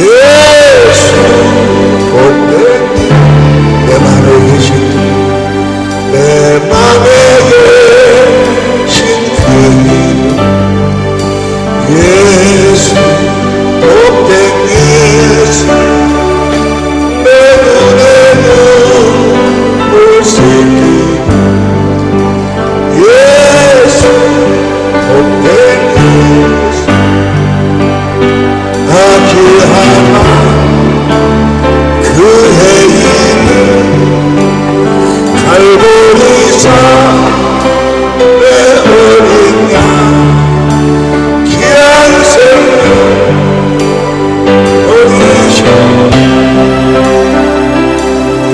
예수 복된 내 맘에 계신 내 맘에 계신 그 예수 복된 예수 내 눈에는 볼 수 있기 예수 복된 예수 아기하나 그 해이는 갈보리사 내 어린 양 귀한 생명 어리셔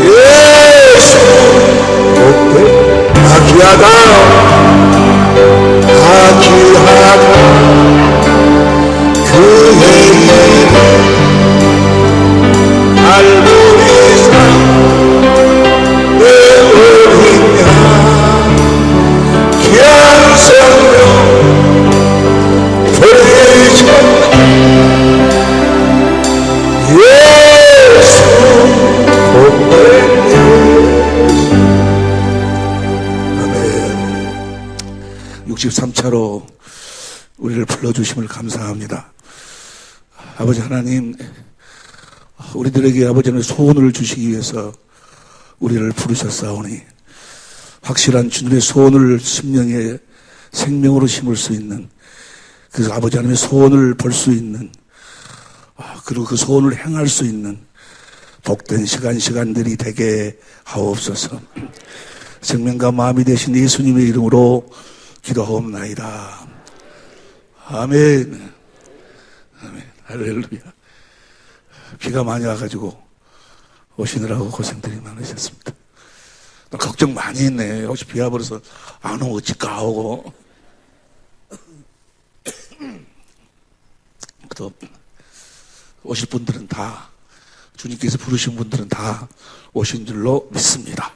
예수 복된 아기하다 아기하다 그 해이는 갈보리산 내 어린 양 귀한 생명 버리셨네 예수 복된 예수 아멘. 63차로 우리를 불러주심을 감사합니다. 아버지 하나님, 우리들에게 아버지는 소원을 주시기 위해서 우리를 부르셨사오니 확실한 주님의 소원을 심령에 생명으로 심을 수 있는 그 아버지 하나님의 소원을 볼 수 있는 그리고 그 소원을 행할 수 있는 복된 시간들이 되게 하옵소서. 생명과 마음이 되신 예수님의 이름으로 기도하옵나이다. 아멘. 아멘. 할렐루야. 비가 많이 와가지고 오시느라고 고생들이 많으셨습니다. 걱정 많이 했네. 혹시 비 와버려서 안 오면 어찌까 하고. 또 오실 분들은 다 주님께서 부르신 분들은 다 오신 줄로 믿습니다.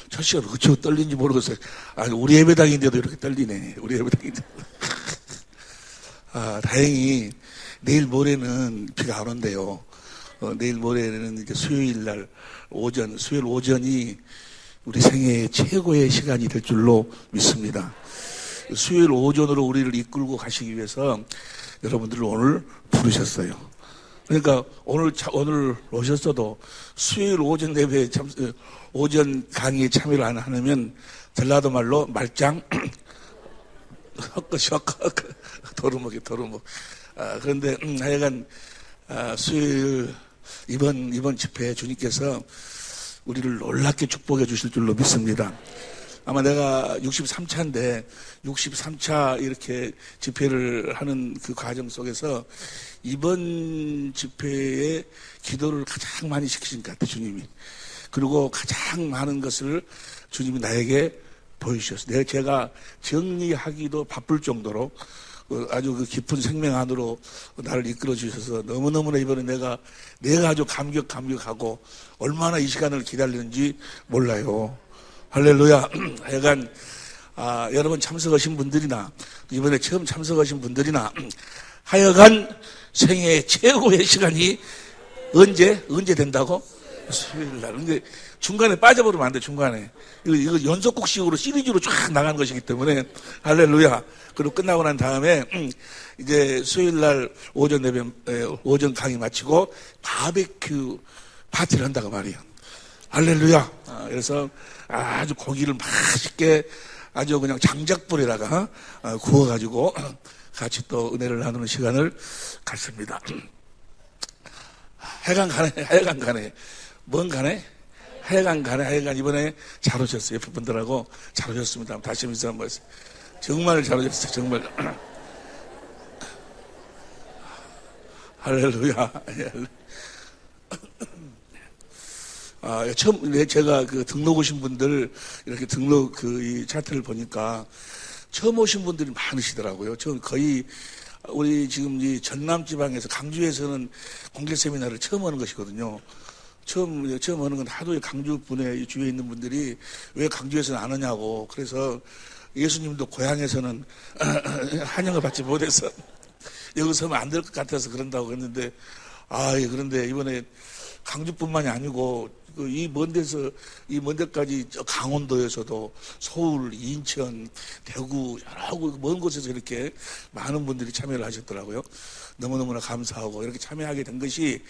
첫 시간 어찌 떨린지 모르겠어요. 아니, 우리 예배당인데도 이렇게 떨리네. 우리 예배당인데. 다행히 내일 모레는 비가 안 온대요. 내일 모레는 이제 수요일 날 오전, 수요일 오전이 우리 생애의 최고의 시간이 될 줄로 믿습니다. 수요일 오전으로 우리를 이끌고 가시기 위해서 여러분들을 오늘 부르셨어요. 그러니까 오늘 오셨어도 수요일 오전 예배에 오전 강의에 참여를 안 하면 전라도 말로 말짱 헛것이 도루묵이 도루묵. 그런데 하여간 수요일 이번 집회에 주님께서 우리를 놀랍게 축복해 주실 줄로 믿습니다. 아마 내가 63차인데 63차 이렇게 집회를 하는 그 과정 속에서 이번 집회에 기도를 가장 많이 시키신 것 같아요, 주님이. 그리고 가장 많은 것을 주님이 나에게 보여주셨어요. 제가 정리하기도 바쁠 정도로 아주 그 깊은 생명 안으로 나를 이끌어 주셔서 너무너무나 이번에 내가 아주 감격하고 얼마나 이 시간을 기다리는지 몰라요. 할렐루야. 하여간 여러분 참석하신 분들이나 이번에 처음 참석하신 분들이나 하여간 생애 최고의 시간이 언제 된다고? 수요일날. 근데 중간에 빠져버리면 안 돼. 중간에 이거 연속곡식으로 시리즈로 쫙 나가는 것이기 때문에 할렐루야. 그리고 끝나고 난 다음에 이제 수요일날 오전 강의 마치고 바베큐 파티를 한다고 말이에요. 할렐루야. 그래서 아주 고기를 맛있게 아주 그냥 장작불에다가 구워가지고 같이 또 은혜를 나누는 시간을 갖습니다. 하여간 가네. 뭔 가네? 하여간 이번에 잘 오셨어요. 옆에 분들하고 잘 오셨습니다. 다시 한번 한번 했어요. 정말 잘 오셨어요. 정말. 할렐루야. 처음, 제가 그 등록 오신 분들, 이렇게 등록 이 차트를 보니까 처음 오신 분들이 많으시더라고요. 거의, 우리 지금 이 전남 지방에서, 강주에서는 공개 세미나를 처음 하는 것이거든요. 처음 하는 건 하도 강주 분에 주위에 있는 분들이 왜 강주에서는 안 하냐고. 그래서 예수님도 고향에서는 환영을 받지 못해서 여기 서면 안 될 것 같아서 그런다고 했는데, 예, 그런데 이번에 강주뿐만이 아니고 이 먼 데서 이 먼 데까지 저 강원도에서도 서울, 인천, 대구 여러 먼 곳에서 이렇게 많은 분들이 참여를 하셨더라고요. 너무너무나 감사하고, 이렇게 참여하게 된 것이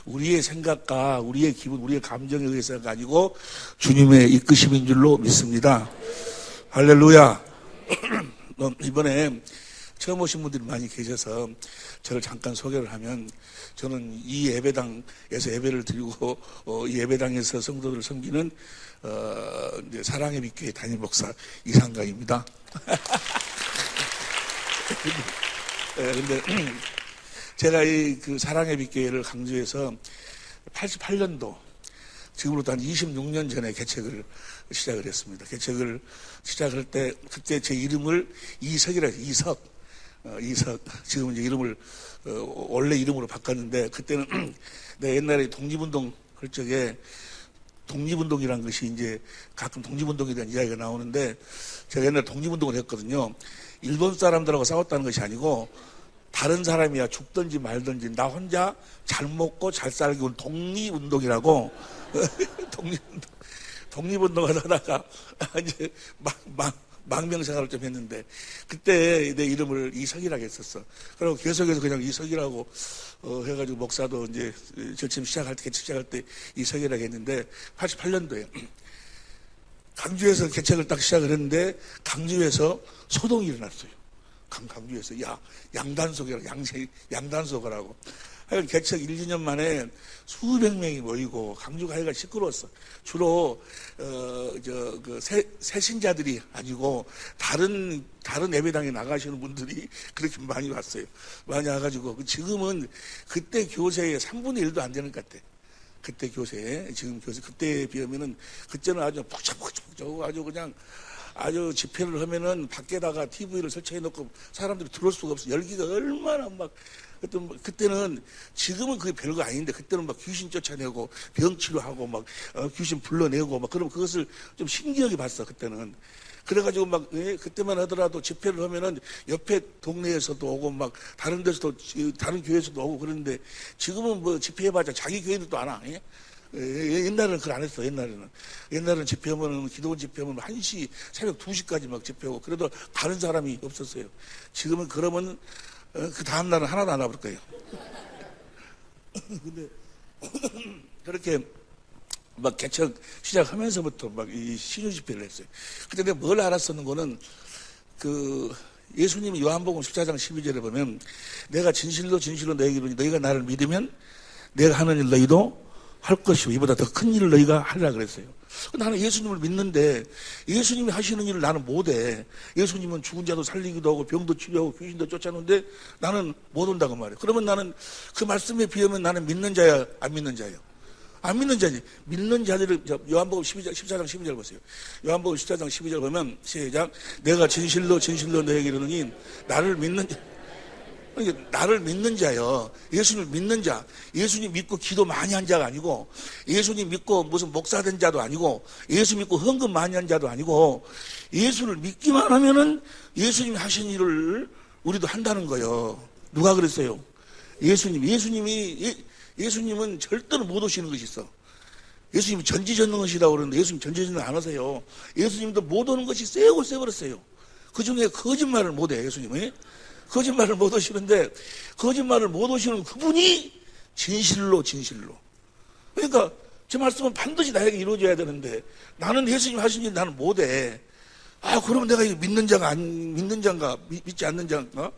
우리의 생각과 우리의 기분, 우리의 감정에 의해서가 아니고 주님의 이끄심인 줄로 믿습니다. 할렐루야. 이번에 처음 오신 분들이 많이 계셔서 저를 잠깐 소개를 하면, 저는 이 예배당에서 예배를 드리고 이 예배당에서 성도들을 섬기는 이제 사랑의 빛교회 담임 목사 이상가입니다. 근데 제가 그 사랑의 빛교회를 강주에서 88년도, 지금으로부터 한 26년 전에 개척을 시작을 했습니다. 개척을 시작할 때 그때 제 이름을 이석이라 해서 이석. 지금 이제 이름을 원래 이름으로 바꿨는데, 그때는 내가 옛날에 독립운동 할 적에 독립운동이라는 것이 이제 가끔 독립운동에 대한 이야기가 나오는데, 제가 옛날에 독립운동을 했거든요. 일본 사람들하고 싸웠다는 것이 아니고 다른 사람이야 죽든지 말든지 나 혼자 잘 먹고 잘 살기 위한 독립운동이라고 독립운동을 하다가 이제 망명생활을 좀 했는데, 그때 내 이름을 이석이라고 했었어. 그리고 계속해서 그냥 이석이라고 해가지고 목사도 이제 절침 개척 시작할 때 이석이라고 했는데, 88년도에 강주에서 개척을 딱 시작을 했는데, 강주에서 소동이 일어났어요. 강주에서 양단속이라고, 양단속이라고. 하여간 개척 1, 2년 만에 수백 명이 모이고 강주가 하여간 시끄러웠어. 주로 새신자들이 아니고 다른 예배당에 나가시는 분들이 그렇게 많이 왔어요. 많이 와가지고 지금은 그때 교세의 3분의 1도 안 되는 것 같아. 그때 교세, 지금 교세, 그때에 비하면은, 그때는 아주 벅적벅적 아주 그냥 아주 집회를 하면은 밖에다가 TV를 설치해 놓고 사람들이 들어올 수가 없어. 열기가 얼마나 막, 그때는, 지금은 그게 별거 아닌데, 그때는 막 귀신 쫓아내고 병 치료하고 막 귀신 불러내고 막, 그럼 그것을 좀 신기하게 봤어, 그때는. 그래가지고 막, 그때만 하더라도 집회를 하면은 옆에 동네에서도 오고 막 다른 데서도, 다른 교회에서도 오고 그러는데, 지금은 뭐 집회해봤자 자기 교회도 안 와. 옛날에는 그걸 안 했어. 옛날에는 집회하면, 기도원 집회하면 1시, 새벽 2시까지 막 집회하고, 그래도 다른 사람이 없었어요. 지금은 그러면 그 다음날은 하나도 안 와볼 거예요. 근데 그렇게 막 개척 시작하면서부터 막 이 신유 집회를 했어요. 근데 내가 뭘 알았었는 거는, 예수님이 요한복음 14장 12절에 보면, 내가 진실로 너에게 이르노니 너희가 나를 믿으면 내가 하는 일 너희도 할 것이고 이보다 더 큰 일을 너희가 하리라 그랬어요. 나는 예수님을 믿는데 예수님이 하시는 일을 나는 못해. 예수님은 죽은 자도 살리기도 하고 병도 치료하고 귀신도 쫓아내는데 나는 못 온다고 말이에요. 그러면 나는 그 말씀에 비하면 나는 믿는 자야, 안 믿는 자예요? 안 믿는 자지. 믿는 자들을, 요한복음 14장 12절 보세요. 요한복음 14장 12절 보면, 시작. 내가 진실로 너에게 이르노니 나를 믿는 자, 나를 믿는 자요. 예수님을 믿는 자. 예수님 믿고 기도 많이 한 자가 아니고, 예수님 믿고 무슨 목사 된 자도 아니고, 예수 믿고 헌금 많이 한 자도 아니고, 예수를 믿기만 하면은 예수님이 하신 일을 우리도 한다는 거예요. 누가 그랬어요? 예수님은 절대로 못 오시는 것이 있어. 예수님이 전지전능하시다고 그러는데 예수님 전지전능 안 하세요. 예수님도 못 오는 것이 세버렸어요. 그 중에 거짓말을 못 해, 예수님이. 거짓말을 못 오시는데, 거짓말을 못 오시는 그분이 진실로. 그러니까 제 말씀은 반드시 나에게 이루어져야 되는데, 나는 예수님 하신 일 나는 못 해. 그러면 내가 믿는 자가 믿는 자인가, 믿지 않는 자인가?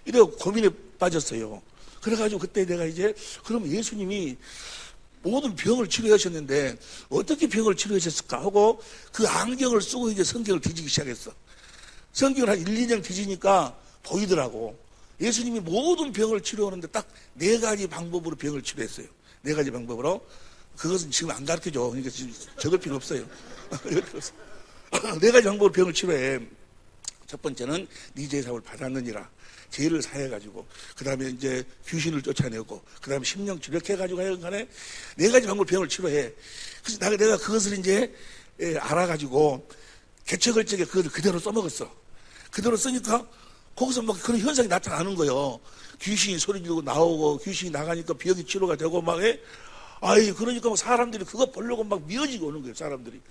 이래 고민에 빠졌어요. 그래가지고 그때 내가 이제, 그럼 예수님이 모든 병을 치료하셨는데 어떻게 병을 치료하셨을까 하고 그 안경을 쓰고 이제 성경을 뒤지기 시작했어. 성경을 한 1, 2년 뒤지니까 보이더라고. 예수님이 모든 병을 치료하는데 딱 4가지 방법으로 병을 치료했어요. 4가지 방법으로. 그것은 지금 안 가르쳐줘. 그러니까 지금 적을 필요 없어요. 4가지 방법으로 병을 치료해. 첫 번째는 네 죄 사함을 받았느니라. 죄를 사해가지고, 그 다음에 이제 귀신을 쫓아내고, 그 다음에 심령치료 이렇게 해가지고 하여간에 4가지 방법으로 병을 치료해. 그래서 내가 그것을 이제 알아가지고 개척을 적에 그것을 그대로 써먹었어. 그대로 쓰니까 거기서 막 그런 현상이 나타나는 거예요. 귀신이 소리 지르고 나오고, 귀신이 나가니까 병이 치료가 되고, 막 해. 그러니까 막 사람들이 그거 보려고 막 미어지고 오는 거예요, 사람들이.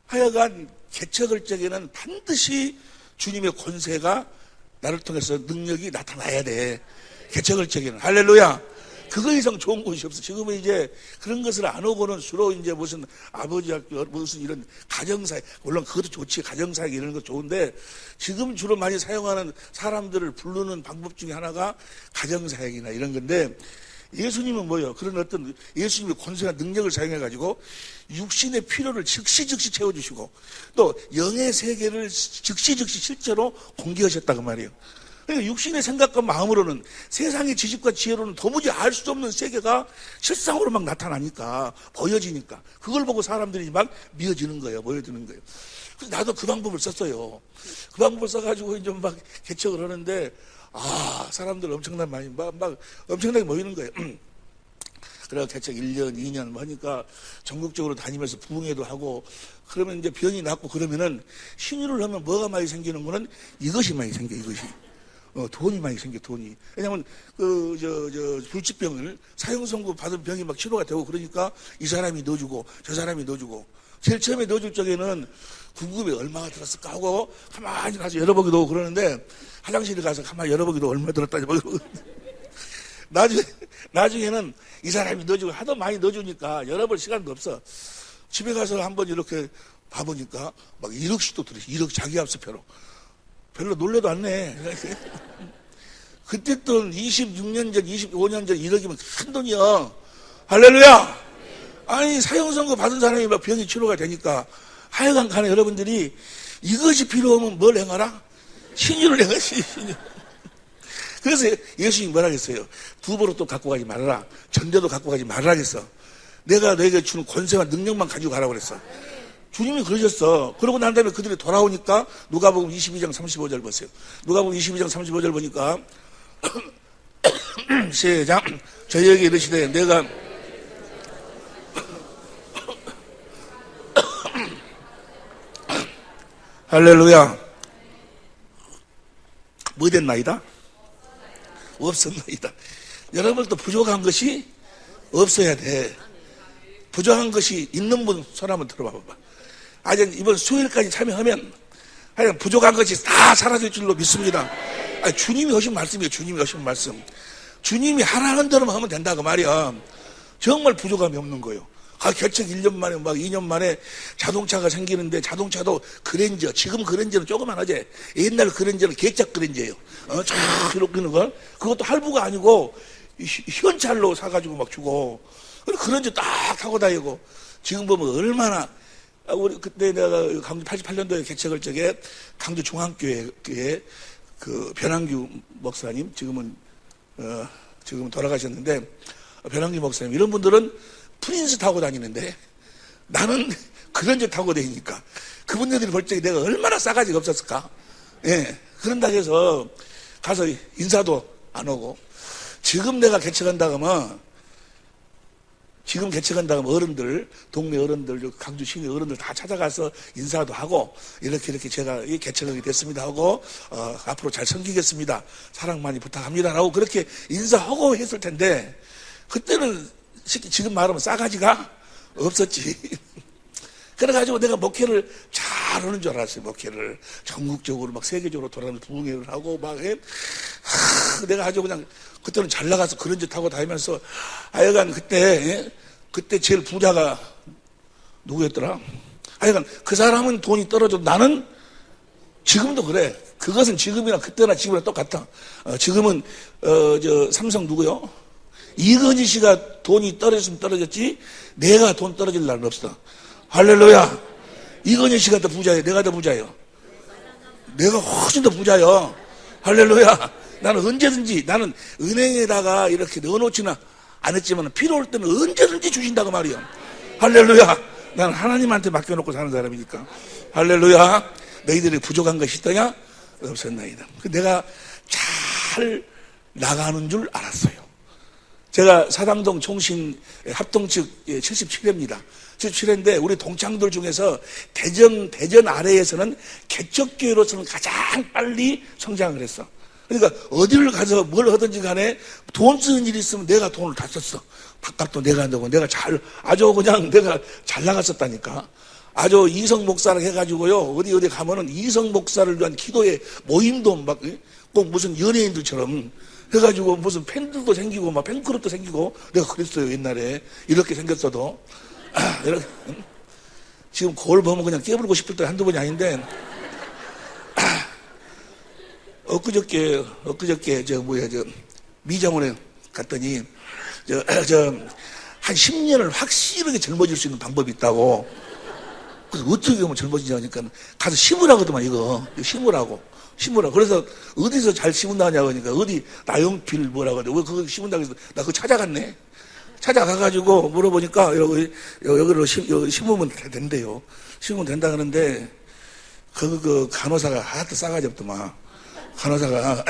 하여간 개척을 적에는 반드시 주님의 권세가 나를 통해서 능력이 나타나야 돼. 개척을 적에는. 할렐루야. 그거 이상 좋은 곳이 없어. 지금은 이제 그런 것을 안 오고는 주로 이제 무슨 아버지 학교, 무슨 이런 가정사역, 물론 그것도 좋지. 가정사역 이런 거 좋은데, 지금 주로 많이 사용하는 사람들을 부르는 방법 중에 하나가 가정사역이나 이런 건데, 예수님은 뭐예요? 그런 어떤 예수님의 권세와 능력을 사용해가지고 육신의 필요를 즉시 채워주시고, 또 영의 세계를 즉시 실제로 공개하셨다고 말이에요. 그러니까 육신의 생각과 마음으로는, 세상의 지식과 지혜로는 도무지 알 수 없는 세계가 실상으로 막 나타나니까, 보여지니까, 그걸 보고 사람들이 막 미어지는 거예요. 모여드는 거예요. 그래서 나도 그 방법을 썼어요. 그 방법을 써가지고 이제 막 개척을 하는데, 사람들 엄청나게 모이는 거예요. 그래서 개척 1년, 2년 뭐 하니까 전국적으로 다니면서 부흥회도 하고, 그러면 이제 병이 낫고 그러면은 신유를 하면 뭐가 많이 생기는 거는 이것이 많이 생겨, 이것이. 돈이 많이 생겨, 돈이. 왜냐면, 불치병을 사형선고 받은 병이 막 치료가 되고 그러니까 이 사람이 넣어주고 저 사람이 넣어주고. 제일 처음에 넣어줄 적에는 궁금해, 얼마가 들었을까 하고 가만히 가서 열어보기도 하고 그러는데, 화장실에 가서 가만히 열어보기도 얼마 들었다니. 나중에는 이 사람이 넣어주고 하도 많이 넣어주니까 열어볼 시간도 없어. 집에 가서 한번 이렇게 봐보니까 막 1억씩도 들었어. 1억 자기 합수표로. 별로 놀래도 않네. 그때 돈 26년 전, 25년 전 1억이면 큰 돈이야. 할렐루야! 아니, 사형선고 받은 사람이 막 병이 치료가 되니까, 하여간 간에 여러분들이 이것이 필요하면 뭘 행하라? 신유를 행하시, 신유. 그래서 예수님이 뭐라 했어요? 두보로도 갖고 가지 말아라. 전대도 갖고 가지 말아라 했어. 내가 너에게 주는 권세와 능력만 가지고 가라고 그랬어. 주님이 그러셨어. 그러고 난 다음에 그들이 돌아오니까 누가복음 22장 35절 보세요. 누가복음 22장 35절 보니까 시작. 저희에게 이르시되 내가 할렐루야. 뭐 됐나이다? 없었나이다. 여러분도 부족한 것이 없어야 돼. 부족한 것이 있는 분 손 한번 들어봐봐. 아직 이번 수요일까지 참여하면 하여간 부족한 것이 다 사라질 줄로 믿습니다. 주님이 하신 말씀이에요. 주님이 하신 말씀. 주님이 하라는 대로만 하면 된다고 말이야. 정말 부족함이 없는 거예요. 개척 1년 만에 막 2년 만에 자동차가 생기는데, 자동차도 그랜저, 지금 그랜저는 조그만하지. 옛날 그랜저는 개짝 그랜저예요. 쫙 이렇게 있는 걸. 그것도 할부가 아니고 현찰로 사가지고 막 주고, 그랜저 딱 타고 다니고. 지금 보면 얼마나, 우리 그때 내가 강주 88년도에 개척할 적에 강주 중앙교회 그 변한규 목사님, 지금은 돌아가셨는데, 변한규 목사님, 이런 분들은 프린스 타고 다니는데 나는 그랜저 타고 다니니까 그분들이 볼 적에 내가 얼마나 싸가지가 없었을까. 예, 그런다 해서 가서 인사도 안 오고, 지금 내가 개척한다고 하면 어른들, 동네 어른들, 강주 시내 어른들 다 찾아가서 인사도 하고, 이렇게 제가 개척하게 됐습니다 하고, 앞으로 잘 섬기겠습니다, 사랑 많이 부탁합니다 라고 그렇게 인사하고 했을 텐데, 그때는 지금 말하면 싸가지가 없었지. 그래가지고 내가 목회를 잘하는 줄 알았어요. 목회를 전국적으로 막 세계적으로 돌아다니면서 부흥회를 하고 막 해. 내가 아주 그냥 그때는 잘 나가서 그런 짓 하고 다니면서, 하여간 그때 제일 부자가 누구였더라? 하여간 그 사람은 돈이 떨어져도 나는 지금도 그래. 그것은 지금이나 그때나 지금이나 똑같아. 지금은 삼성 누구요? 이건희 씨가 돈이 떨어졌으면 떨어졌지 내가 돈 떨어질 날은 없어. 할렐루야. 이건희 씨가 더 부자예요? 내가 더 부자예요? 내가 훨씬 더 부자예요. 할렐루야. 나는 언제든지, 나는 은행에다가 이렇게 넣어놓지는 않았지만 필요 올 때는 언제든지 주신다고 말이야. 할렐루야. 나는 하나님한테 맡겨놓고 사는 사람이니까. 할렐루야. 너희들이 부족한 것이 있더냐? 없었나이다. 내가 잘 나가는 줄 알았어요. 제가 사당동 총신 합동측 77회입니다. 77회인데 우리 동창들 중에서 대전 아래에서는 개척교회로서는 가장 빨리 성장을 했어. 그러니까 어디를 가서 뭘 하든지 간에 돈 쓰는 일이 있으면 내가 돈을 다 썼어. 밥값도 내가 내고 내가 아주 그냥 내가 잘 나갔었다니까. 아주 이성 목사를 해가지고요. 어디 가면은 이성 목사를 위한 기도의 모임도 막 꼭 무슨 연예인들처럼 해가지고 무슨 팬들도 생기고 막 팬클럽도 생기고 내가 그랬어요. 옛날에 이렇게 생겼어도 이렇게 지금 거울 보면 그냥 깨부르고 싶을 때 한두 번이 아닌데 엊그저께 미장원에 갔더니 한 10년을 확실하게 젊어질 수 있는 방법이 있다고. 그래서 어떻게 하면 젊어지냐니까 가서 심으라거든만 이거 심으라고. 그래서 어디서 잘 심은다 하냐고 하니까 어디 나용필 뭐라고 하는데 왜 그거 심은다고 해서 나 그거 찾아갔네. 찾아가가지고 물어보니까 여기로 심으면 된대요. 심으면 된다 그러는데 그 간호사가 하도 싸가지 없더만. 간호사가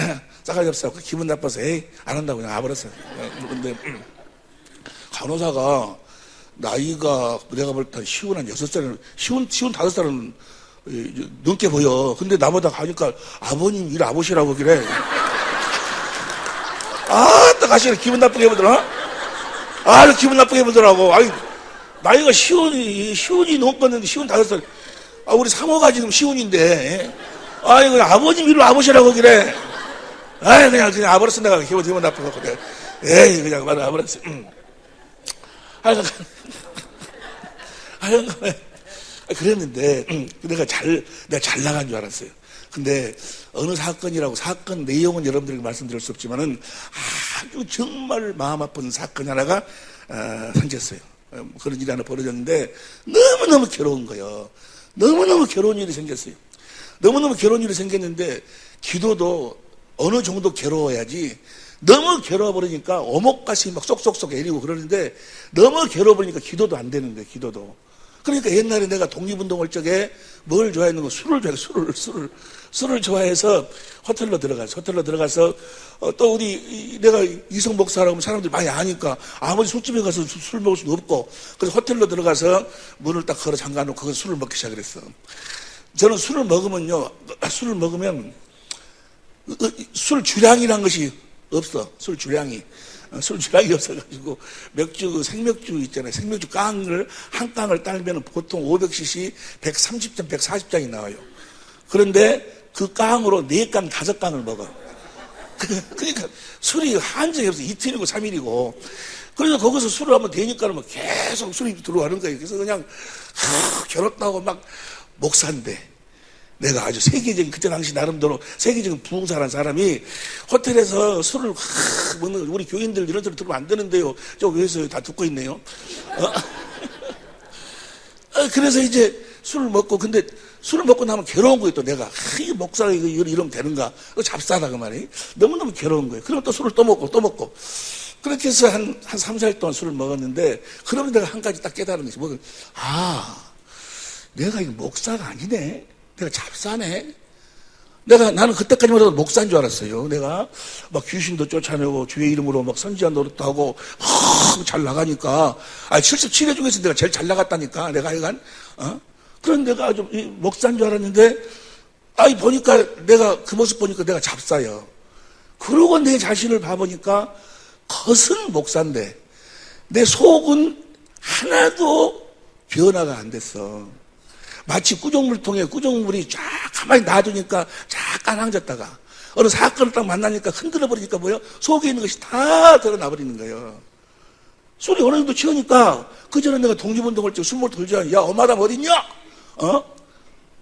싸가지 없어서 기분 나빠서 에이 안 한다고 그냥 와버렸어요. 근데 간호사가 나이가 내가 볼 때 쉬운 한 6살, 쉬운 5살은 넘게 보여. 근데 나보다 가니까 아버님 일 아보시라고 그래. 딱 가시네. 기분 나쁘게 보더라. 기분 나쁘게 보더라고. 나이가 시운이 넘었는데 쉬운 5살. 우리 상호가 지금 시운인데. 그냥 아버님 일로 아보시라고 그래. 그냥 아버렸어. 내가 기분 나쁘고 그래. 그냥 말을 아버렸어. 그랬는데 내가 잘 나간 줄 알았어요. 근데 어느 사건 내용은 여러분들에게 말씀드릴 수 없지만은 아주 정말 마음 아픈 사건 하나가 생겼어요. 그런 일이 하나 벌어졌는데 너무너무 괴로운 거예요. 너무너무 괴로운 일이 생겼어요. 너무너무 괴로운 일이 생겼는데 기도도 어느 정도 괴로워야지. 너무 괴로워버리니까 오목가시 막 쏙쏙쏙 애리고 그러는데 너무 괴로워버리니까 기도도 안 되는 거예요. 기도도. 그러니까 옛날에 내가 독립운동할 적에 뭘 좋아했는 거 술을 좋아해서 호텔로 들어가서 또 내가 이성 목사라고 하면 사람들이 많이 아니까 아무리 술집에 가서 술 먹을 수도 없고 그래서 호텔로 들어가서 문을 딱 걸어 잠가놓고 거기서 술을 먹기 시작했어. 저는 술을 먹으면 술 주량이란 것이 없어. 술 주량이 없어가지고 생맥주 있잖아요. 생맥주 한 깡을 따르면 보통 500cc 130잔, 140잔이 나와요. 그런데 그 깡으로 4깡, 5깡을 먹어. 그러니까 술이 한정이 없어. 이틀이고 3일이고. 그래서 거기서 술을 한번 대니까는 막 계속 술이 들어가는 거예요. 그래서 그냥 괴롭다고 막 목사인데. 내가 아주 그때 당시 나름대로 세계적인 부흥사라는 사람이 호텔에서 술을 먹는 우리 교인들 이런 소리 들으면 안 되는데요. 저 위에서 다 듣고 있네요. 그래서 이제 술을 먹고 근데 술을 먹고 나면 괴로운 거예요. 또 내가 이 목사가 이러면 되는가? 잡사다 그 말이. 너무너무 괴로운 거예요. 그러면 또 술을 또 먹고 그렇게 해서 한 3, 4일 동안 술을 먹었는데 그러면 내가 한 가지 딱 깨달은 것이 내가 이거 목사가 아니네. 내가 잡사네. 나는 그때까지만 해도 목사인 줄 알았어요. 내가 막 귀신도 쫓아내고 주의 이름으로 막 선지한 노릇도 하고 잘 나가니까 77회 중에서 내가 제일 잘 나갔다니까. 내가 하여간 그런 내가 아주 목사인 줄 알았는데 보니까 내가 그 모습 보니까 내가 잡사요. 그러고 내 자신을 봐보니까 겉은 목사인데 내 속은 하나도 변화가 안 됐어. 마치 꾸정물통에 꾸정물이 쫙 가만히 놔두니까 잠깐 항졌다가 어느 사건을 딱 만나니까 흔들어 버리니까 속에 있는 것이 다 드러나 버리는 거예요. 술이 어느 정도 취하니까 그전에 내가 독립운동할 때 술 먹을 때 그러잖아. 야 엄마담 어딨냐?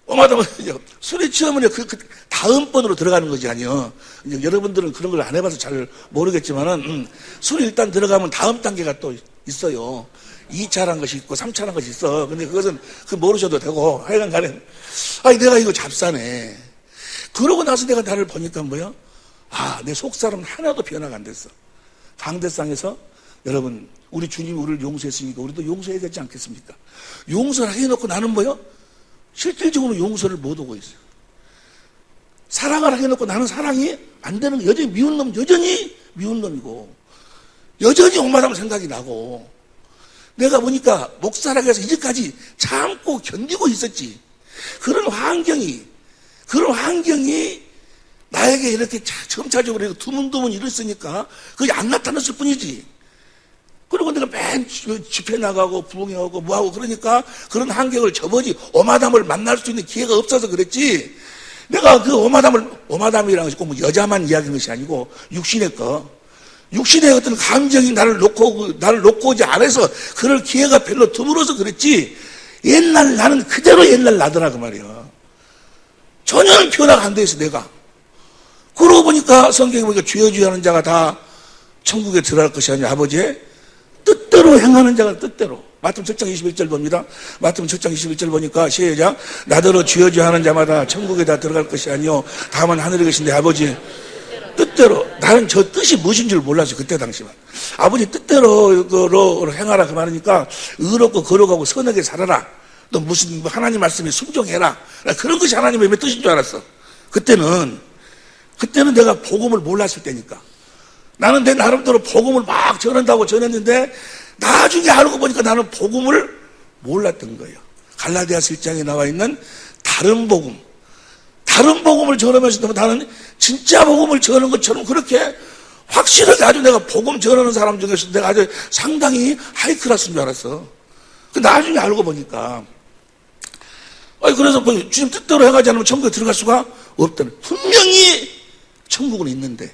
엄마담 어딨냐? 술이 취하면 그 다음번으로 들어가는 거지 아니요. 여러분들은 그런 걸 안 해봐서 잘 모르겠지만은 술이 일단 들어가면 다음 단계가 또 있어요. 2차란 것이 있고 3차란 것이 있어. 근데 그것은 모르셔도 되고 하여간 간에 내가 이거 잡사네. 그러고 나서 내가 나를 보니까 내 속사람은 하나도 변화가 안 됐어. 강대상에서 여러분 우리 주님이 우리를 용서했으니까 우리도 용서해야 되지 않겠습니까? 용서를 해놓고 나는 실질적으로 용서를 못 하고 있어요. 사랑을 해놓고 나는 사랑이 안 되는 거. 여전히 미운 놈이고 여전히 오마담 생각이 나고, 내가 보니까 목사라고 해서 이제까지 참고 견디고 있었지. 그런 환경이 나에게 이렇게 점차적으로 두문두문 일었으니까 그게 안 나타났을 뿐이지. 그리고 내가 맨 집회 나가고 부흥회하고 뭐하고 그러니까 그런 환경을 접어지 오마담을 만날 수 있는 기회가 없어서 그랬지. 내가 그 오마담이라는 것이 꼭 뭐 여자만 이야기하는 것이 아니고 육신의 어떤 감정이 나를 놓고 오지 않아서 그럴 기회가 별로 드물어서 그랬지. 옛날 나는 그대로 옛날 나더라 그 말이야. 전혀 변화가 안 돼 있어 내가. 그러고 보니까 성경에 보니까 주여 주여 하는 자가 다 천국에 들어갈 것이 아니라 아버지의 뜻대로 행하는 자가 뜻대로. 마태복음 7장 21절 봅니다. 마태복음 7장 21절 보니까 시작. 나더러 주여 주여 하는 자마다 천국에 다 들어갈 것이 아니요 다만 하늘에 계신 내 아버지 뜻대로. 나는 저 뜻이 무엇인 줄 몰랐어요 그때 당시만. 아버지 뜻대로 행하라 그 말이니까 의롭고 거룩하고 선하게 살아라. 또 무슨 하나님 말씀에 순종해라. 그런 것이 하나님의 뜻인 줄 알았어. 그때는 내가 복음을 몰랐을 때니까. 나는 내 나름대로 복음을 막 전한다고 전했는데 나중에 알고 보니까 나는 복음을 몰랐던 거예요. 갈라디아서 1장에 나와 있는 다른 복음을 전하면서도 나는 진짜 복음을 전하는 것처럼 그렇게 확실하게 아주 내가 복음 전하는 사람 중에서 내가 아주 상당히 하이클래스인 줄 알았어. 나중에 알고 보니까 그래서 주님 뜻대로 해가지 않으면 천국에 들어갈 수가 없다는. 분명히 천국은 있는데,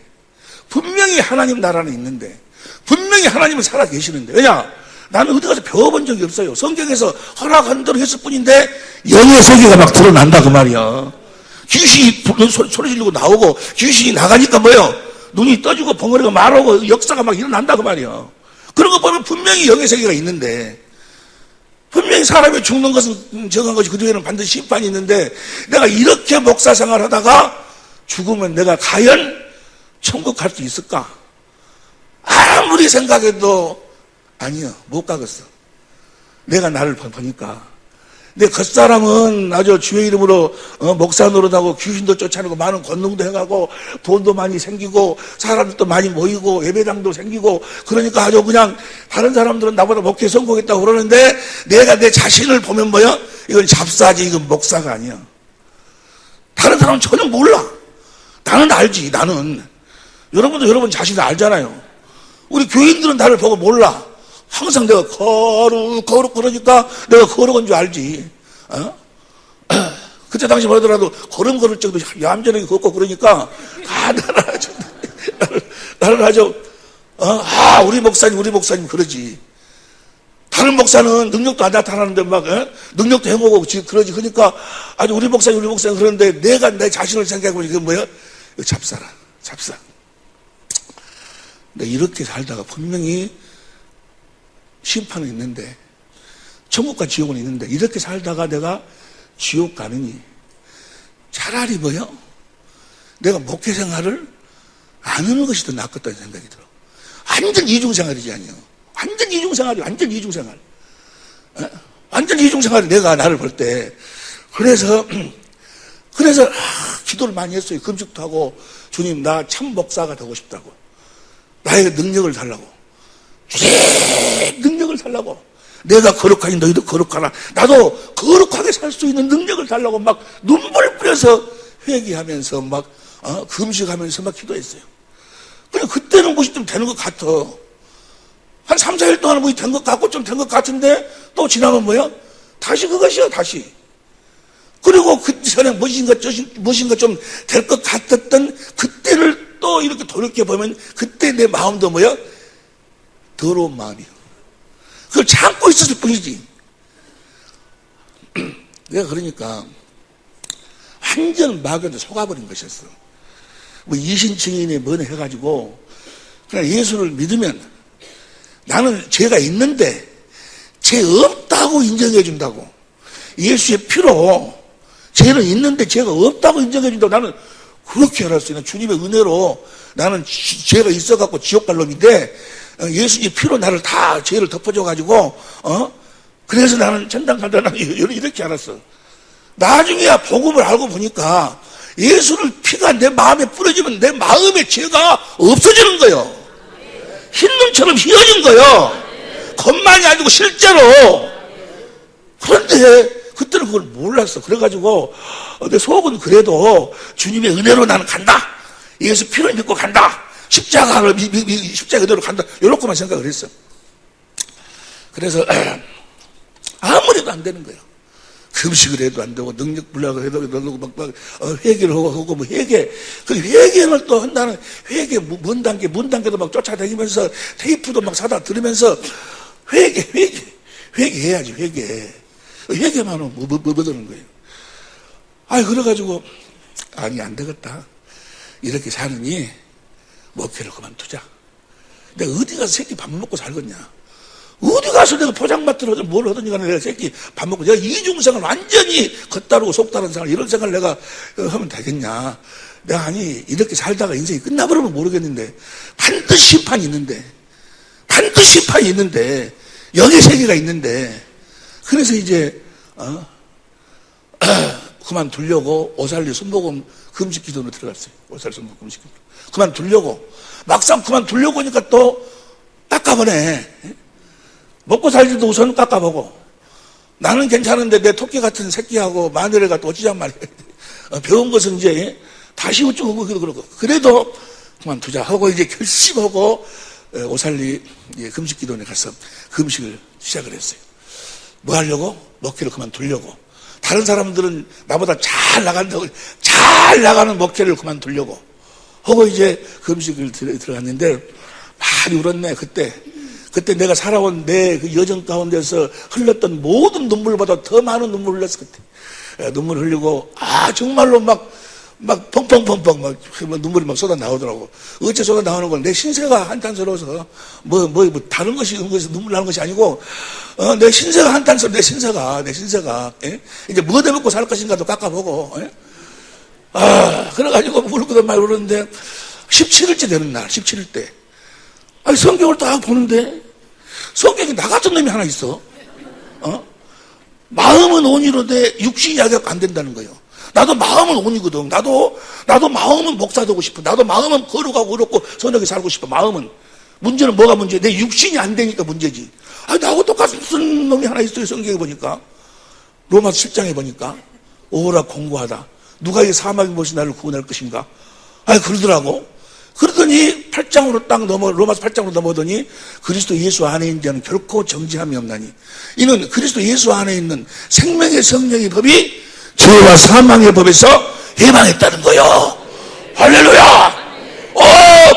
분명히 하나님 나라는 있는데, 분명히 하나님은 살아계시는데. 왜냐? 나는 어디 가서 배워본 적이 없어요. 성경에서 허락한 대로 했을 뿐인데 영의 세계가 막 드러난다 그 말이야. 귀신이 소리 지르고 나오고 귀신이 나가니까 뭐요? 눈이 떠지고 벙어리가 말하고 역사가 막 일어난다 그 말이야. 그런 거 보면 분명히 영의 세계가 있는데, 분명히 사람이 죽는 것은 정한 것이 그 뒤에는 반드시 심판이 있는데, 내가 이렇게 목사 생활 하다가 죽으면 내가 과연 천국 갈 수 있을까? 아무리 생각해도 아니요, 못 가겠어. 내가 나를 보니까. 근데 겉사람은 아주 주의 이름으로 목사 노릇하고 귀신도 쫓아내고 많은 권능도 해가고 돈도 많이 생기고 사람들도 많이 모이고 예배당도 생기고 그러니까 아주 그냥 다른 사람들은 나보다 목회 성공했다고 그러는데 내가 내 자신을 보면 뭐야? 이건 잡사지, 이건 목사가 아니야. 다른 사람은 전혀 몰라. 나는 알지. 나는 여러분도 여러분 자신을 알잖아요. 우리 교인들은 나를 보고 몰라. 항상 내가 거룩 그러니까 내가 거룩한 줄 알지. 그때 당시 뭐라도 걸을 적도 얌전하게 걷고 그러니까 나를 아주 우리 목사님 그러지. 다른 목사는 능력도 안 나타나는데 막 능력도 해보고 그러지. 그러니까 아주 우리 목사님 그러는데 내가 내 자신을 생각해보니 그게 뭐야? 잡사. 근데 이렇게 살다가 분명히 심판은 있는데 천국과 지옥은 있는데 이렇게 살다가 내가 지옥 가느니 차라리 뭐요? 내가 목회 생활을 안 하는 것이 더 낫겠다는 생각이 들어. 완전 이중생활이지 아니요. 완전 이중생활이 완전 이중생활이 내가 나를 볼 때. 그래서 기도를 많이 했어요. 금식도 하고 주님 나 참 목사가 되고 싶다고. 나에게 능력을 달라고. 능력을 달라고. 내가 거룩하니 너희도 거룩하라. 나도 거룩하게 살 수 있는 능력을 달라고 막 눈물 뿌려서 회개하면서 막 금식하면서 막 기도했어요. 그냥 그때는 무엇이 좀 되는 것 같아. 한 3, 4일 동안 무엇이 된 것 같고 좀 된 것 같은데 또 지나면 뭐야? 다시 그것이야 다시. 그리고 그 전에 무엇인가 좀 될 것 같았던 그때를 또 이렇게 돌이켜보면 그때 내 마음도 뭐야? 더러운 마음이야. 그걸 참고 있었을 뿐이지. 내가 그러니까 완전 마귀한테 속아버린 것이었어. 뭐 이신증인이 뭐네 해가지고 그냥 예수를 믿으면 나는 죄가 있는데 죄 없다고 인정해 준다고. 예수의 피로 죄는 있는데 죄가 없다고 인정해 준다고. 나는 그렇게 알았어요. 주님의 은혜로 나는 죄가 있어갖고 지옥 갈 놈인데 예수님 피로 나를 다 죄를 덮어줘가지고 그래서 나는 천당 간다. 이렇게 알았어. 나중에야 복음을 알고 보니까 예수를 피가 내 마음에 뿌려지면 내 마음의 죄가 없어지는 거예요. 흰눈처럼 휘어진 거예요. 겉만이 아니고 실제로. 그런데 그때는 그걸 몰랐어. 그래가지고 내 속은 그래도 주님의 은혜로 나는 간다. 예수 피를 믿고 간다. 십자가 그대로 간다. 이렇게만 생각을 했어. 그래서 아무래도 안 되는 거예요. 금식을 해도 안 되고 능력 불락을 해도 막 회개를 하고 뭐 회개 그 회개를 또 한다는 회개 문 단계도 막 쫓아다니면서 테이프도 막 사다 들으면서 회개해야지 회개만 하면 뭐 되는 거예요. 그래가지고 아니 안 되겠다. 이렇게 사느니 목회를 그만두자. 내가 어디 가서 새끼 밥 먹고 살겠냐. 어디 가서 내가 포장마트를 하든 뭘 하든 간에 내가 새끼 밥 먹고 내가 이중생활 완전히 겉다르고 속다른 생활 이런 생활을 내가 하면 되겠냐. 내가 아니 이렇게 살다가 인생이 끝나버리면 모르겠는데 반드시 심판이 있는데 영의 세계가 있는데 그래서 이제 그만두려고 오살리 순복음 금식 기도로 들어갔어요. 오살리 순복음 금식 기도 그만두려고 막상 그만두려고 하니까 또 깎아보네. 먹고 살지도 우선 깎아보고 나는 괜찮은데 내 토끼 같은 새끼하고 마누라를 갖다 어찌잔 말이야. 배운 것은 이제 다시 어쩌고 그러고 그래도 그만두자 하고 이제 결심하고 오살리 금식 기도원에 가서 금식을 시작을 했어요. 뭐 하려고? 목회를 그만두려고. 다른 사람들은 나보다 잘 나가는 목회를 그만두려고 하고 이제 금식을 들어갔는데 많이 울었네. 그때 내가 살아온 내 그 여정 가운데서 흘렀던 모든 눈물보다 더 많은 눈물을 흘렸어. 그때 눈물 흘리고 정말로 막 펑펑펑펑 막 눈물이 막 쏟아 나오더라고. 어째 쏟아 나오는 건 내 신세가 한탄스러워서 뭐 다른 것이 눈물 나는 것이 아니고 내 신세가 한탄스러워. 내 신세가 예? 이제 뭐 대먹고 살 것인가도 깎아보고 예? 그래가지고 울고도 말 울었는데 17일째 되는 날 17일 때 성경을 딱 보는데 성경에 나 같은 놈이 하나 있어. 마음은 온이로되 육신이 약약 안 된다는 거예요. 나도 마음은 온이거든. 나도 마음은 목사 되고 싶어. 나도 마음은 거룩하고 의롭고 선하게 살고 싶어. 마음은. 문제는 뭐가 문제야? 내 육신이 안 되니까 문제지. 나하고 똑같은 놈이 하나 있어요. 성경에 보니까. 로마서 7장에 보니까. 오라 공고하다. 누가 이 사막의 못이 나를 구원할 것인가? 그러더라고. 그러더니 8장으로 로마서 8장으로 넘어오더니 그리스도 예수 안에 있는 자는 결코 정죄함이 없나니 이는 그리스도 예수 안에 있는 생명의 성령의 법이 죄와 사망의 법에서 해방했다는 거요. 할렐루야.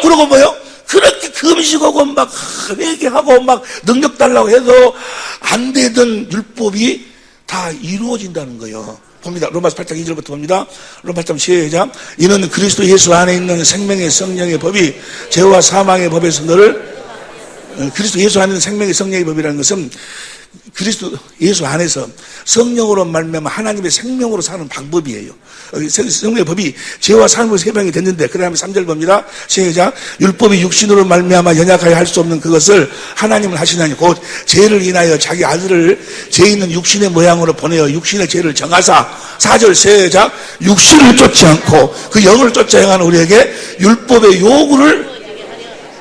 그러고 뭐요? 그렇게 금식하고 막 회개하고 막 능력 달라고 해도 안 되던 율법이 다 이루어진다는 거예요. 봅니다. 로마서 8장 2절부터 봅니다. 로마서 8장 시작. 이는 그리스도 예수 안에 있는 생명의 성령의 법이 죄와 사망의 법에서 그리스도 예수 안에 있는 생명의 성령의 법이라는 것은 그리스도 예수 안에서 성령으로 말미암아 하나님의 생명으로 사는 방법이에요. 성령의 법이 죄와 삶으로 해방이 됐는데 그 다음에 3절 봅니다. 시작. 율법이 육신으로 말미암아 연약하여 할 수 없는 그것을 하나님은 하시나니 곧 죄를 인하여 자기 아들을 죄 있는 육신의 모양으로 보내어 육신의 죄를 정하사 4절 시작. 육신을 쫓지 않고 그 영을 쫓아 행하는 우리에게 율법의 요구를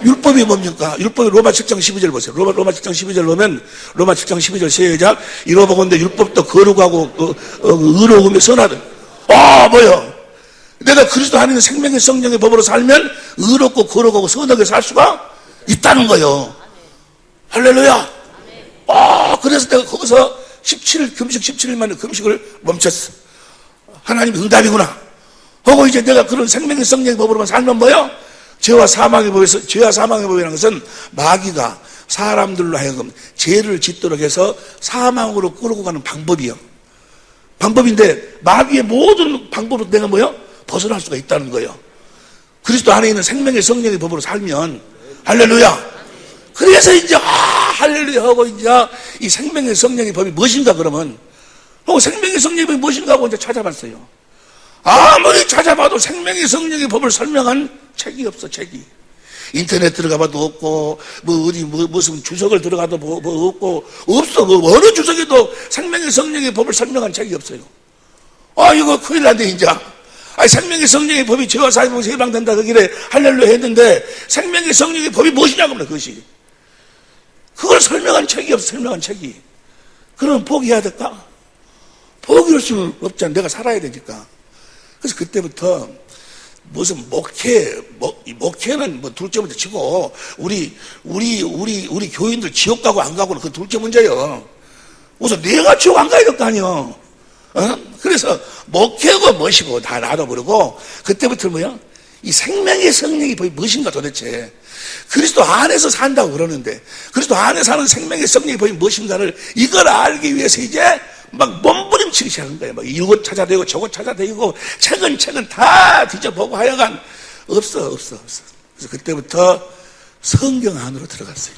율법이 뭡니까? 율법이 로마 7장 12절 보세요. 로마 7장 12절 보면 로마 7장 12절 시작. 이러보건대 율법도 거룩하고 의로움에 선하든. 뭐요? 내가 그리스도 안에 있는 생명의 성령의 법으로 살면 의롭고 거룩하고 선하게 살 수가 있다는 거예요. 할렐루야. 그래서 내가 거기서 17일 금식 17일 만에 금식을 멈췄어. 하나님이 응답이구나 하고 이제 내가 그런 생명의 성령의 법으로만 살면 뭐요? 죄와 사망의 법이라는 것은 마귀가 사람들로 하여금 죄를 짓도록 해서 사망으로 끌고 가는 방법이요. 방법인데 마귀의 모든 방법으로 내가 뭐요? 벗어날 수가 있다는 거예요. 그리스도 안에 있는 생명의 성령의 법으로 살면 할렐루야. 그래서 이제 할렐루야 하고 이제 이 생명의 성령의 법이 무엇인가 그러면 생명의 성령의 법이 무엇인가 하고 이제 찾아봤어요. 아무리 찾아봐도 생명의 성령의 법을 설명한 책이 없어. 책이 인터넷 들어가봐도 없고 무슨 주석을 들어가도 없고 없어. 어느 주석에도 생명의 성령의 법을 설명한 책이 없어요. 이거 큰일 났네 이제. 아니, 생명의 성령의 법이 죄와 사함으로 해방된다 그길래 할렐루야 했는데 생명의 성령의 법이 무엇이냐고 합니다. 그것이. 그걸 설명한 책이 없어. 설명한 책이. 그러면 포기해야 될까? 포기할 수는 없잖아. 내가 살아야 되니까. 그래서 그때부터 무슨 목회는 뭐 둘째 문제 치고 우리 교인들 지옥 가고 안 가고는 그 둘째 문제요. 우선 내가 지옥 안 가야 될 거 아니요. 그래서 목회고 뭐시고 다 놔둬버리고 그때부터 뭐야? 이 생명의 성령이 무엇인가 도대체. 그리스도 안에서 산다고 그러는데 그리스도 안에 사는 생명의 성령이 무엇인가를 이걸 알기 위해서 이제 막 몸부림치기 시작한 거예요. 막 이것 찾아대고 저것 찾아대고 책은 다 뒤져보고 하여간 없어. 그래서 그때부터 성경 안으로 들어갔어요.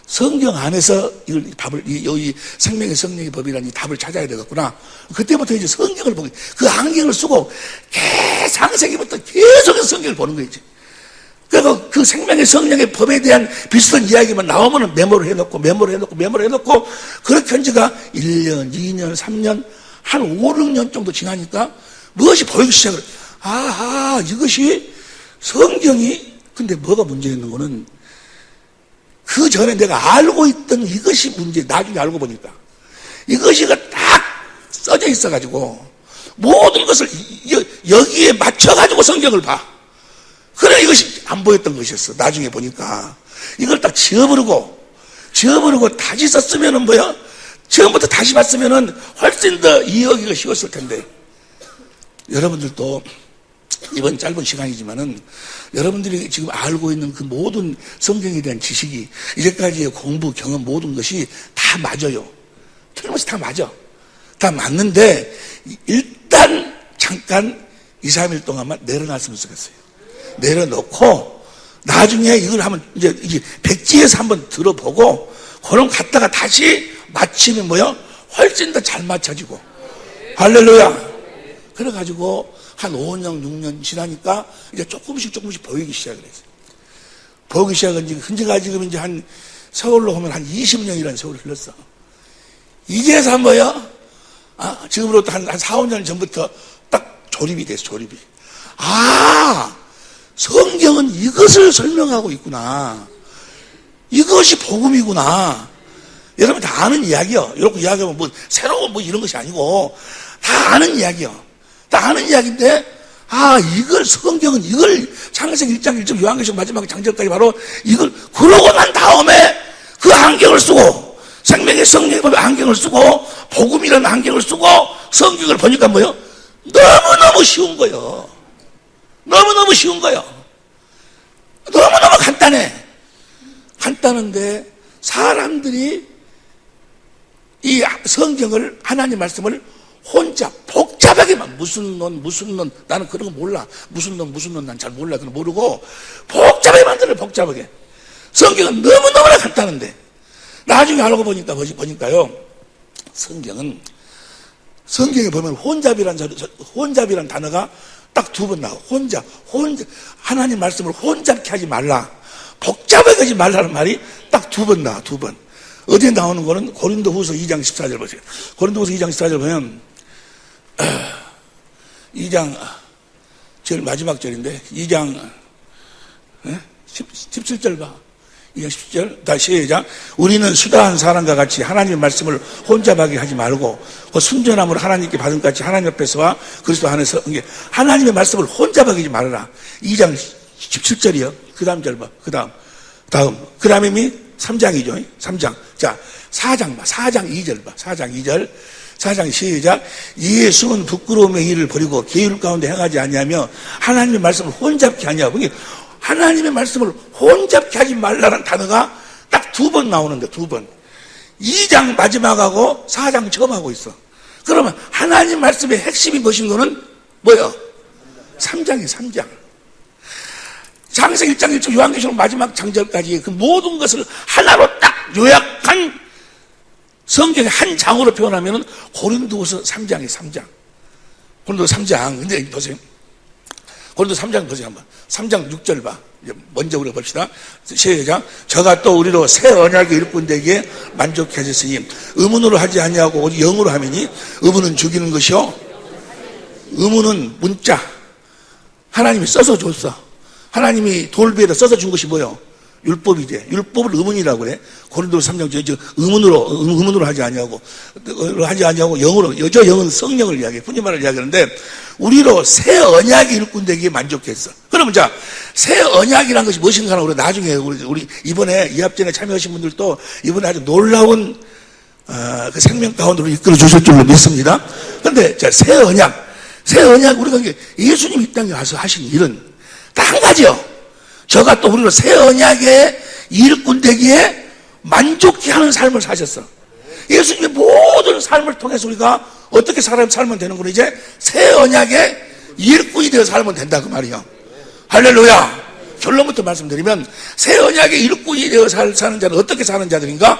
성경 안에서 이 생명의 성령의 법이라는 이 답을 찾아야 되겠구나. 그때부터 이제 성경을 보고 그 안경을 쓰고 창세기부터 계속해서 성경을 보는 거지. 그래서 그 생명의 성령의 법에 대한 비슷한 이야기만 나오면 메모를 해놓고 그렇게 한 지가 1년, 2년, 3년, 한 5, 6년 정도 지나니까 무엇이 보이기 시작을 해요. 아하, 이것이 성경이, 근데 뭐가 문제 있는 거는 그 전에 내가 알고 있던 이것이 문제, 나중에 알고 보니까 이것이 딱 써져 있어가지고 모든 것을 여기에 맞춰가지고 성경을 봐. 그래, 이것이 안 보였던 것이었어. 나중에 보니까. 이걸 딱 지워버리고 다시 썼으면은 뭐야? 처음부터 다시 봤으면은 훨씬 더 이해하기가 쉬웠을 텐데. 여러분들도 이번 짧은 시간이지만은 여러분들이 지금 알고 있는 그 모든 성경에 대한 지식이 이제까지의 공부, 경험 모든 것이 다 맞아요. 틀림없이 다 맞아. 다 맞는데 일단 잠깐 2, 3일 동안만 내려놨으면 좋겠어요. 내려놓고 나중에 이걸 한번 이제 백지에서 한번 들어보고 그럼 갔다가 다시 맞히면 뭐야? 훨씬 더 잘 맞춰지고. 할렐루야. 그래가지고 한 5년, 6년 지나니까 이제 조금씩 보이기 시작을 했어요. 보이기 시작한 지 현재가 지금 이제 한 세월로 보면 한 20년이라는 세월이 흘렀어. 이제서 뭐야? 지금으로부터 한 4, 5년 전부터 딱 조립이 됐어, 조립이. 성경은 이것을 설명하고 있구나. 이것이 복음이구나. 여러분 다 아는 이야기요. 이렇게 이야기하면 뭐 새로운 뭐 이런 것이 아니고 다 아는 이야기요. 다 아는 이야기인데 이걸 성경은 이걸 창세기 1장 1절 요한계시록 마지막 장절까지 바로 이걸 그러고 난 다음에 그 안경을 쓰고 생명의 성령의 법의 안경을 쓰고 복음이라는 안경을 쓰고 성경을 보니까 뭐요? 너무너무 쉬운 거예요. 너무너무 쉬운 거예요. 너무너무 간단해. 간단한데 사람들이 이 성경을 하나님 말씀을 혼자 복잡하게만 무슨 론 나는 그런 거 몰라. 무슨 론 난 잘 몰라. 그걸 모르고 복잡하게 만들어요. 복잡하게. 성경은 너무너무나 간단한데 나중에 알고 보니까요. 성경에 보면 혼잡이란 단어가 딱 2번 나와. 혼자. 하나님 말씀을 혼잡게 하지 말라. 복잡하게 하지 말라는 말이 딱 2번 나와. 2번. 어디에 나오는 거는 고린도후서 2장 14절 보세요. 고린도후서 2장 14절 보면 2장 제일 마지막 절인데 2장 17절 봐. 2장 10절 다시 시작. 우리는 수다한 사람과 같이 하나님의 말씀을 혼잡하게 하지 말고 그 순전함으로 하나님께 받은 것 같이 하나님 앞에서와 그리스도 안에서 하나님의 말씀을 혼잡하게 하지 말아라. 2장 17절이요. 그 다음 절 봐. 그 다음이 3장이죠. 3장. 자, 4장 봐. 4장 2절 봐. 4장 2절. 4장 시작. 예수는 부끄러움의 일을 버리고 계율 가운데 행하지 아니하며 하나님의 말씀을 혼잡케 하냐. 하나님의 말씀을 혼잡케 하지 말라는 단어가 딱 2번 나오는데 2번. 2장 마지막하고 4장 처음하고 있어. 그러면 하나님 말씀의 핵심이 무엇인 거는 뭐예요? 3장이에요. 3장. 창세기 1장 1절 요한계시록 마지막 장절까지 그 모든 것을 하나로 딱 요약한 성경의 한 장으로 표현하면 고린도후서 3장이에요. 3장. 고린도서 3장. 근데 보세요. 고린도서 3장 보세요 한번. 3장 6절 봐. 먼저 우리가 봅시다. 시작. 저가 또 우리로 새 언약의 일꾼되게 만족해 하셨으니 의문으로 하지 아니하고 오직 영으로 하매니 의문은 죽이는 것이요 의무는 문자. 하나님이 써서 줬어. 하나님이 돌비에다 써서 준 것이 뭐요? 율법이지. 율법을 의문이라고 그래. 고린도서 3장 의문으로 하지 아니하고 영으로, 여저 영은 성령을 이야기해. 분이말을 이야기하는데 우리로 새 언약의 일꾼 되기에 만족했어. 그러면 자, 새 언약이라는 것이 무엇인가 우리 나중에 우리 이번에 이합전에 참여하신 분들도 이번에 아주 놀라운 그 생명 가운데로 이끌어 주실 줄로 믿습니다. 그런데 자, 새 언약 우리가 예수님 이 땅에 와서 하신 일은 딱 한 가지요. 저가 또 우리로 새 언약의 일꾼 되기에 만족해 하는 삶을 사셨어. 예수님의 모든 삶을 통해서 우리가 어떻게 살면 되는 거는 이제 새 언약의 일꾼이 되어 살면 된다 그 말이요. 할렐루야. 결론부터 말씀드리면 새 언약의 일꾼이 되어 사는 자는 어떻게 사는 자들인가?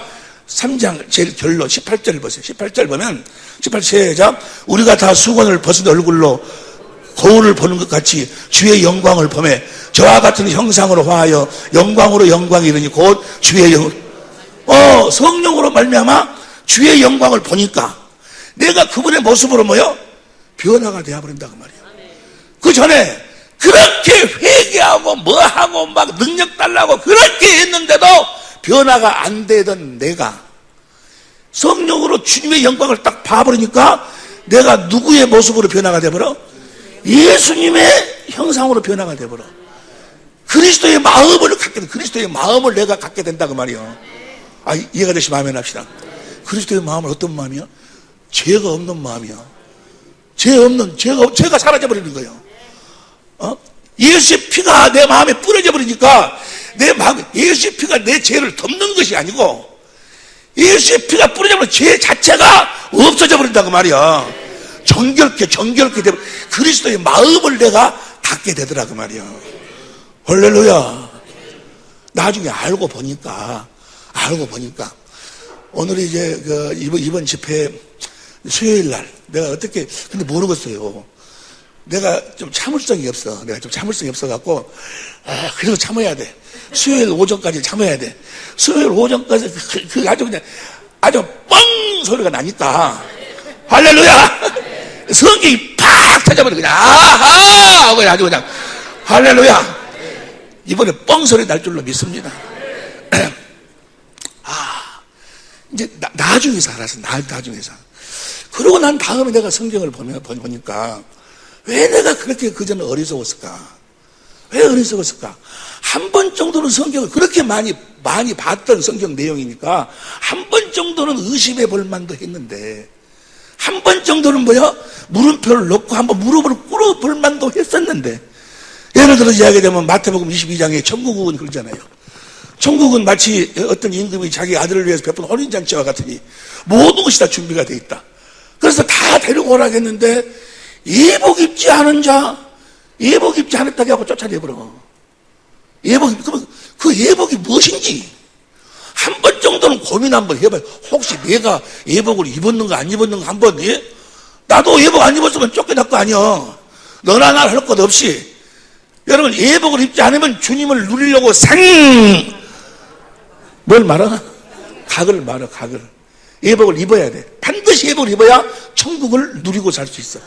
3장 제일 결론 18절 보세요. 18절 보면 18 시작. 우리가 다 수건을 벗은 얼굴로 거울을 보는 것 같이 주의 영광을 보매 저와 같은 형상으로 화하여 영광으로 영광이 이르니 곧 주의 성령으로 말미암아 주의 영광을 보니까 내가 그분의 모습으로 변화가 되어버린다 그 말이야. 그 전에 그렇게 회개하고 뭐하고 막 능력 달라고 그렇게 했는데도 변화가 안 되던 내가 성령으로 주님의 영광을 딱 봐버리니까 내가 누구의 모습으로 변화가 되어버려? 예수님의 형상으로 변화가 되어버려. 그리스도의 마음을 갖게 돼. 그리스도의 마음을 내가 갖게 된다 그 말이요. 이해가 되시면 아멘 합시다. 그리스도의 마음은 어떤 마음이요? 죄가 없는 마음이요. 죄가 사라져버리는 거예요. 예수의 피가 내 마음에 뿌려져 버리니까 예수의 피가 내 죄를 덮는 것이 아니고 예수의 피가 뿌려져 버리면 죄 자체가 없어져 버린다 그 말이야. 정결케 되면 그리스도의 마음을 내가 갖게 되더라 그 말이야. 할렐루야. 나중에 알고 보니까 오늘이 이제 이번 집회 수요일 날 내가 어떻게 근데 모르겠어요. 내가 좀 참을성이 없어갖고 그래도 참아야 돼. 수요일 오전까지 참아야 돼. 수요일 오전까지 아주 뻥 소리가 나니까 할렐루야. 성경이 팍 터져버려 그냥 아하 하고 아주 그냥 할렐루야. 이번에 뻥 소리 날 줄로 믿습니다. 이제 나중에서 알았어. 나중에서. 그러고 난 다음에 내가 성경을 보니까 왜 내가 그렇게 그전에 어리석었을까? 왜 어리석었을까? 한 번 정도는 성경을 그렇게 많이 봤던 성경 내용이니까 한 번 정도는 의심해 볼 만도 했는데 한 번 정도는 물음표를 넣고 한번 무릎을 꿇어볼 만도 했었는데 예를 들어 이야기되면 마태복음 22장에 천국은 그러잖아요. 천국은 마치 어떤 임금이 자기 아들을 위해서 베푼 혼인잔치와 같으니 모든 것이 다 준비가 되어 있다. 그래서 다 데리고 오라고 했는데 예복 입지 않았다고 하고 쫓아내버려. 그러면 그 예복이 무엇인지 한 번 정도는 고민 한번 해봐요. 혹시 내가 예복을 입었는가 안 입었는가 한번 나도 예복 안 입었으면 쫓겨날 거 아니야. 너나 나 할 것 없이 여러분 예복을 입지 않으면 주님을 누리려고 뭘 말하? 각을 말하. 예복을 입어야 돼. 반드시 예복을 입어야 천국을 누리고 살 수 있어.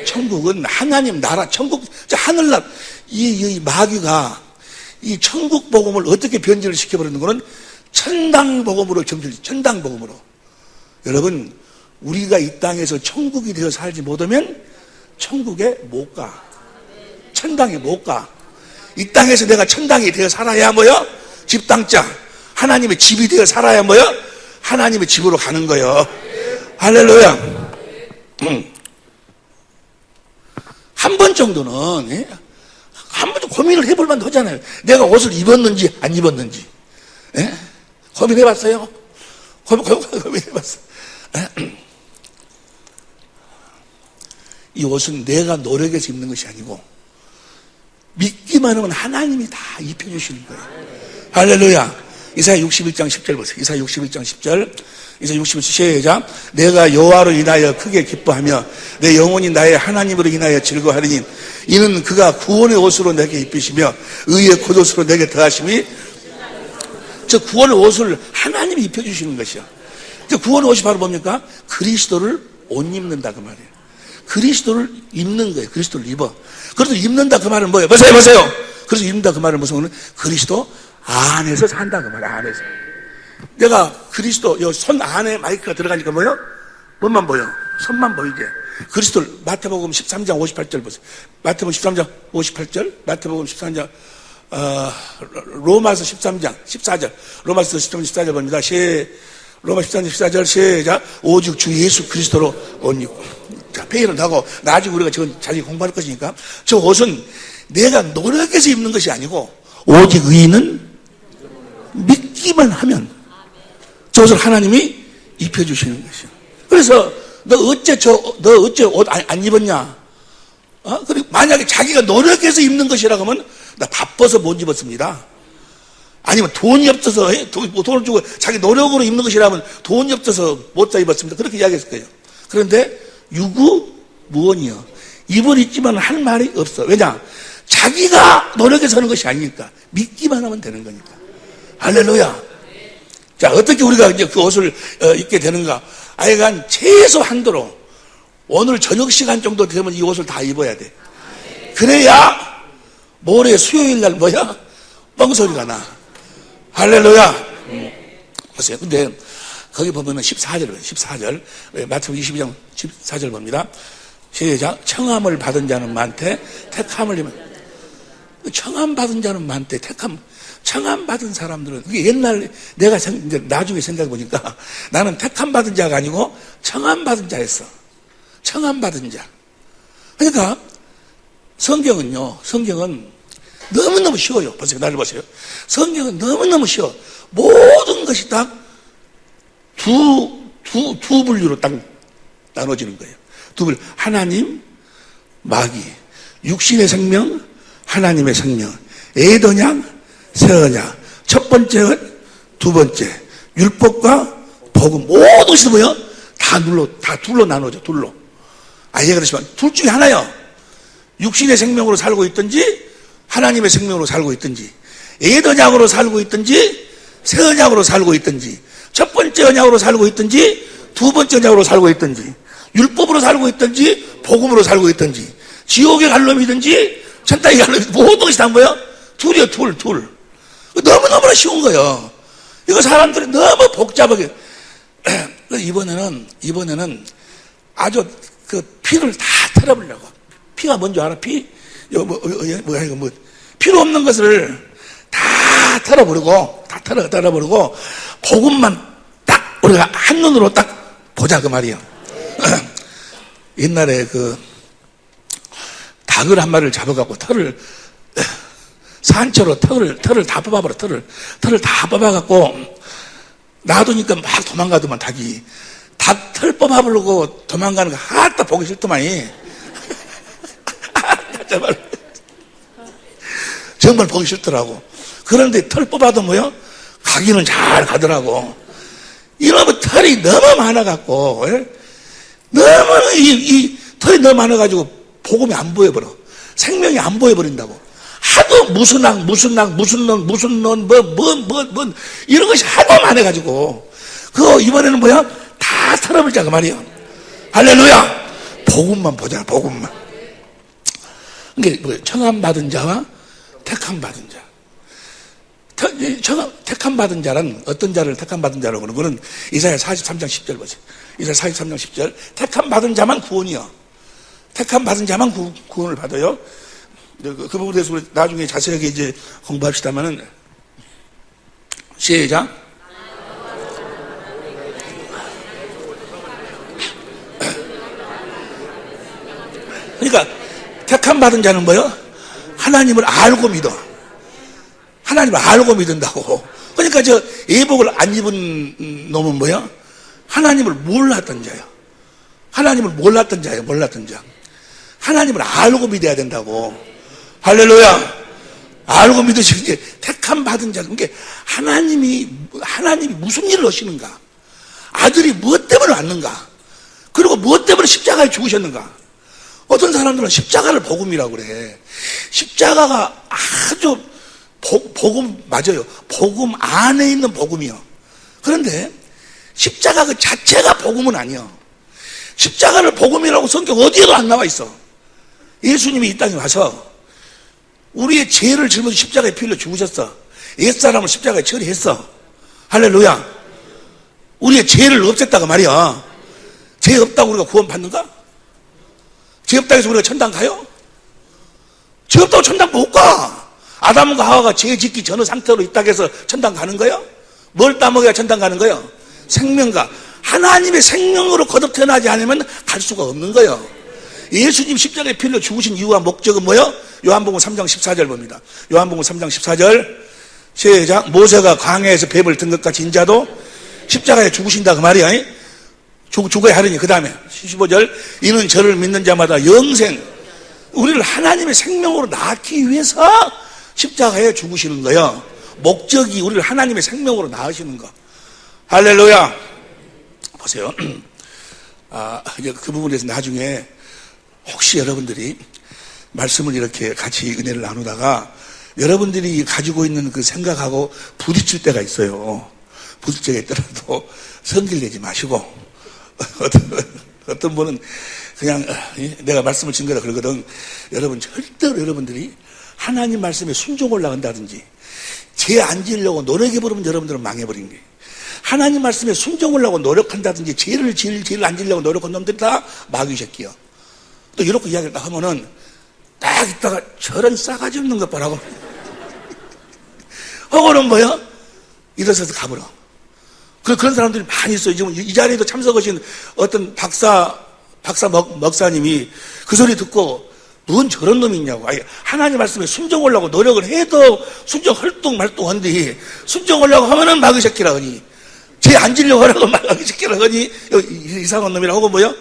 천국은 하나님 나라, 천국, 하늘나라. 이 마귀가 이 천국 복음을 어떻게 변질을 시켜버리는 거는 천당 복음으로 천당 복음으로. 여러분, 우리가 이 땅에서 천국이 되어 살지 못하면 천국에 못 가. 천당에 못 가. 이 땅에서 내가 천당이 되어 살아야 집땅자. 하나님의 집이 되어 살아야 하나님의 집으로 가는 거예요. 할렐루야. 한 번 정도는 한 번 고민을 해볼 만도 하잖아요. 내가 옷을 입었는지 안 입었는지 고민해봤어요? 고민해봤어. 이 옷은 내가 노력해서 입는 것이 아니고 믿기만 하면 하나님이 다 입혀주시는 거예요. 할렐루야. 이사야 61장 10절 보세요. 이사야 61장 10절. 이사야 61장 시작. 내가 여호와로 인하여 크게 기뻐하며 내 영혼이 나의 하나님으로 인하여 즐거워하리니 이는 그가 구원의 옷으로 내게 입히시며 의의 겉옷으로 내게 더하심이 저 구원의 옷을 하나님이 입혀주시는 것이요. 저 구원의 옷이 바로 뭡니까? 그리스도를 옷 입는다 그 말이에요. 그리스도를 입는 거예요. 그리스도를 입어. 그래서 입는다 그 말은 뭐예요? 보세요. 그래서 입는다 그 말은 무슨 말은 그리스도 안에서 산다 그 말이야. 안에서. 내가 그리스도 요 손 안에 마이크가 들어가니까 뭐요? 뭐만 보여? 손만 보이게. 그리스도를 마태복음 13장 58절 보세요. 마태복음 13장 58절, 마태복음 13장 로마서 13장 14절, 로마서 13장 14절 봅니다. 로마 13장 14절 시작. 오직 주 예수 그리스도로 옷 입고. 자, 페이는 하고 나중에 우리가 저건 자세히 공부할 것이니까 저 옷은 내가 노력해서 입는 것이 아니고 오직 의인은 믿기만 하면 저 옷을 하나님이 입혀주시는 것이요. 그래서 너 어째 옷 안 입었냐? 그리고 만약에 자기가 노력해서 입는 것이라 하면 나 바빠서 못 입었습니다. 아니면 돈이 없어서 돈을 주고 자기 노력으로 입는 것이라면 돈이 없어서 못 입었습니다. 그렇게 이야기했을 거예요. 그런데 유구무원이요. 입은 있지만 할 말이 없어. 왜냐? 자기가 노력해서 하는 것이 아니니까 믿기만 하면 되는 거니까. 할렐루야. 자, 어떻게 우리가 이제 그 옷을 입게 되는가? 하여간 최소한도로 오늘 저녁 시간 정도 되면 이 옷을 다 입어야 돼. 그래야 모레 수요일 날 뭐야? 뻥소리가 나. 할렐루야. 보세요. 근데 거기 보면은 14절. 마태복음 22장 14절 봅니다. 시작. 청함을 받은 자는 많대 택함을 입은. 청함 받은 자는 많대 청함 받은 사람들은 그게 옛날 내가 나중에 생각해 보니까 나는 택함 받은 자가 아니고 청함 받은 자였어. 청함 받은 자. 그러니까 성경은 너무너무 쉬워요. 보세요. 나를 보세요. 성경은 너무너무 쉬워. 모든 것이 딱 두 분류로 딱 나눠지는 거예요. 두 분류. 하나님, 마귀. 육신의 생명, 하나님의 생명. 애더냐, 새어냐. 첫 번째는 두 번째. 율법과 복음. 모든 것이 뭐예요? 다 둘로 나눠져. 둘로. 얘가 그렇지만 둘 중에 하나요. 육신의 생명으로 살고 있든지 하나님의 생명으로 살고 있든지 애더냐으로 살고 있든지 새언약으로 살고 있든지 첫 번째 언약으로 살고 있든지 두 번째 언약으로 살고 있든지 율법으로 살고 있든지 복음으로 살고 있든지 지옥에 갈 놈이든지 천당에 갈 놈이든지 모든 것이 다 뭐야? 둘이요. 둘. 너무너무나 쉬운 거예요. 이거 사람들이 너무 복잡하게 이번에는 아주 그 피를 다 털어보려고. 피가 뭔지 알아? 필요 없는 것을 다 털어버리고 복음만 딱 우리가 한눈으로 딱 보자 그 말이에요. 옛날에 그 닭을 한 마리를 잡아갖고 산채로 털을 다 뽑아버려. 털을 다 뽑아갖고 놔두니까 막 도망가더만 닭이. 닭 털 뽑아버리고 도망가는 거 하다 보기 싫더만이. 정말 보기 싫더라고. 그런데 털 뽑아도 뭐요? 가기는 잘 가더라고. 이놈의 털이 너무 많아갖고, 너무 이 털이 너무 많아가지고 복음이 안 보여버려. 생명이 안 보여버린다고. 하도 무슨 넌, 이런 것이 하도 많아가지고. 그거 이번에는 뭐야? 다 털어버리자, 그 말이야. 할렐루야! 복음만 보자, 복음만. 이게 뭐예요? 청함받은 자와 택함받은 자. 택함받은 자란 어떤 자를 택함받은 자라고 하는 거는 이사야 43장 10절 보세요. 이사야 43장 10절. 택함받은 자만 구원이요. 택함받은 자만 구원을 받아요. 그 부분에 대해서 우리 나중에 자세하게 이제 공부합시다만은 시작. 그러니까 택함받은 자는 뭐요? 하나님을 알고 믿어. 하나님을 알고 믿는다고. 그러니까 저 예복을 안 입은 놈은 뭐야? 하나님을 몰랐던 자예요. 하나님을 몰랐던 자예요. 몰랐던 자. 하나님을 알고 믿어야 된다고. 할렐루야. 알고 믿으시는 게 택함받은 자. 그러니까 하나님이 무슨 일을 하시는가? 아들이 무엇 때문에 왔는가? 그리고 무엇 때문에 십자가에 죽으셨는가? 어떤 사람들은 십자가를 복음이라고 그래. 십자가가 아주 복음 맞아요. 복음 안에 있는 복음이요. 그런데 십자가 그 자체가 복음은 아니요. 십자가를 복음이라고 성경 어디에도 안 나와 있어. 예수님이 이 땅에 와서 우리의 죄를 짊어져 십자가에 피 흘려 죽으셨어. 옛사람을 십자가에 처리했어. 할렐루야. 우리의 죄를 없앴다가 말이야. 죄 없다고 우리가 구원 받는가? 죄 없다고 해서 우리가 천당 가요? 죄 없다고 천당 못 가. 아담과 하와가 죄 짓기 전의 상태로 있다고 해서 천당 가는 거예요? 뭘 따먹어야 천당 가는 거예요? 생명과 하나님의 생명으로 거듭 태어나지 않으면 갈 수가 없는 거예요. 예수님 십자가에 피 흘려 죽으신 이유와 목적은 뭐예요? 요한복음 3장 14절 봅니다. 요한복음 3장 14절 시작. 모세가 광야에서 뱀을 든 것 같이 인자도 십자가에 죽으신다 그 말이야. 죽어야 하려니. 그 다음에 15절 이는 저를 믿는 자마다 영생, 우리를 하나님의 생명으로 낳기 위해서 십자가에 죽으시는 거예요. 목적이 우리를 하나님의 생명으로 낳으시는 거. 할렐루야. 보세요. 이제 그 부분에 대해서 나중에 혹시 여러분들이 말씀을 이렇게 같이 은혜를 나누다가 여러분들이 가지고 있는 그 생각하고 부딪힐 때가 있어요. 부딪힐 때가 있더라도 성질 내지 마시고 어떤 분은 그냥 내가 말씀을 진 거라 그러거든. 여러분 절대로 여러분들이 하나님 말씀에 순종을 나간다든지 죄 안 지으려고 노력해버리면 여러분들은 망해버린 거예요. 하나님 말씀에 순종을 하고 노력한다든지 죄를 안 지으려고 노력한 놈들이 다 마귀 새끼야. 또 이렇게 이야기를 딱 하면은 딱 있다가 저런 싸가지 없는 것 봐라고 하고는 뭐야? 일어서서 가버려. 그런 사람들이 많이 있어요. 지금 이 자리에도 참석하신 어떤 목사님이 그 소리 듣고 뭔 저런 놈이 있냐고. 아니, 하나님 말씀에 순종하려고 노력을 해도 순종 헐뚱말뚱한데 순종하려고 하면은 마귀 새끼라 하니, 죄 안 지려고 하라고 마귀 새끼라 하니 이상한 놈이라고 하고 뭐요?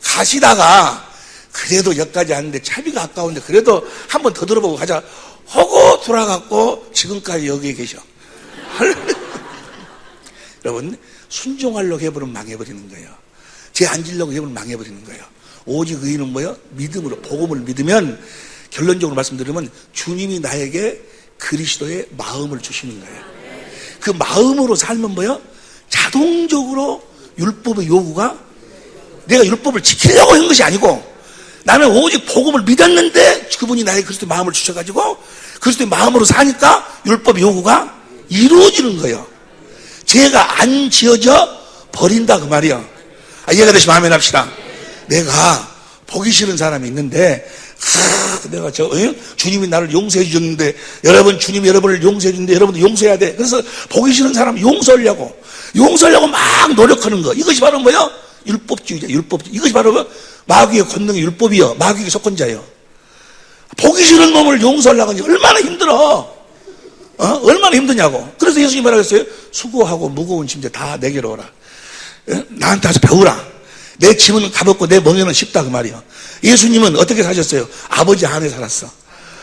가시다가 그래도 여기까지 왔는데 차비가 아까운데 그래도 한 번 더 들어보고 가자 하고 돌아갔고 지금까지 여기에 계셔. 여러분, 순종하려고 해버리면 망해버리는 거예요. 죄 안 지려고 해버리면 망해버리는 거예요. 오직 의인은 뭐예요? 믿음으로, 복음을 믿으면, 결론적으로 말씀드리면 주님이 나에게 그리스도의 마음을 주시는 거예요. 그 마음으로 살면 뭐예요? 자동적으로 율법의 요구가, 내가 율법을 지키려고 한 것이 아니고 나는 오직 복음을 믿었는데 그분이 나에게 그리스도의 마음을 주셔가지고 그리스도의 마음으로 사니까 율법의 요구가 이루어지는 거예요. 죄가 안 지어져 버린다 그 말이야. 이해가 되시면 아멘 합시다. 내가 보기 싫은 사람이 있는데 내가 주님이 나를 용서해 주셨는데, 여러분 주님이 여러분을 용서해 주는데 여러분도 용서해야 돼. 그래서 보기 싫은 사람 용서하려고 막 노력하는 거, 이것이 바로 뭐야? 율법주의자. 이것이 바로 마귀의 권능의 율법이요, 마귀의 속건자예요. 보기 싫은 놈을 용서하려고 하니 얼마나 힘들어. 얼마나 힘드냐고. 그래서 예수님이 뭐라고 했어요? 수고하고 무거운 짐들 다 내게로 오라. 나한테 와서 배우라. 내 짐은 가볍고 내 멍에는 쉽다 그 말이야. 예수님은 어떻게 사셨어요? 아버지 안에 살았어.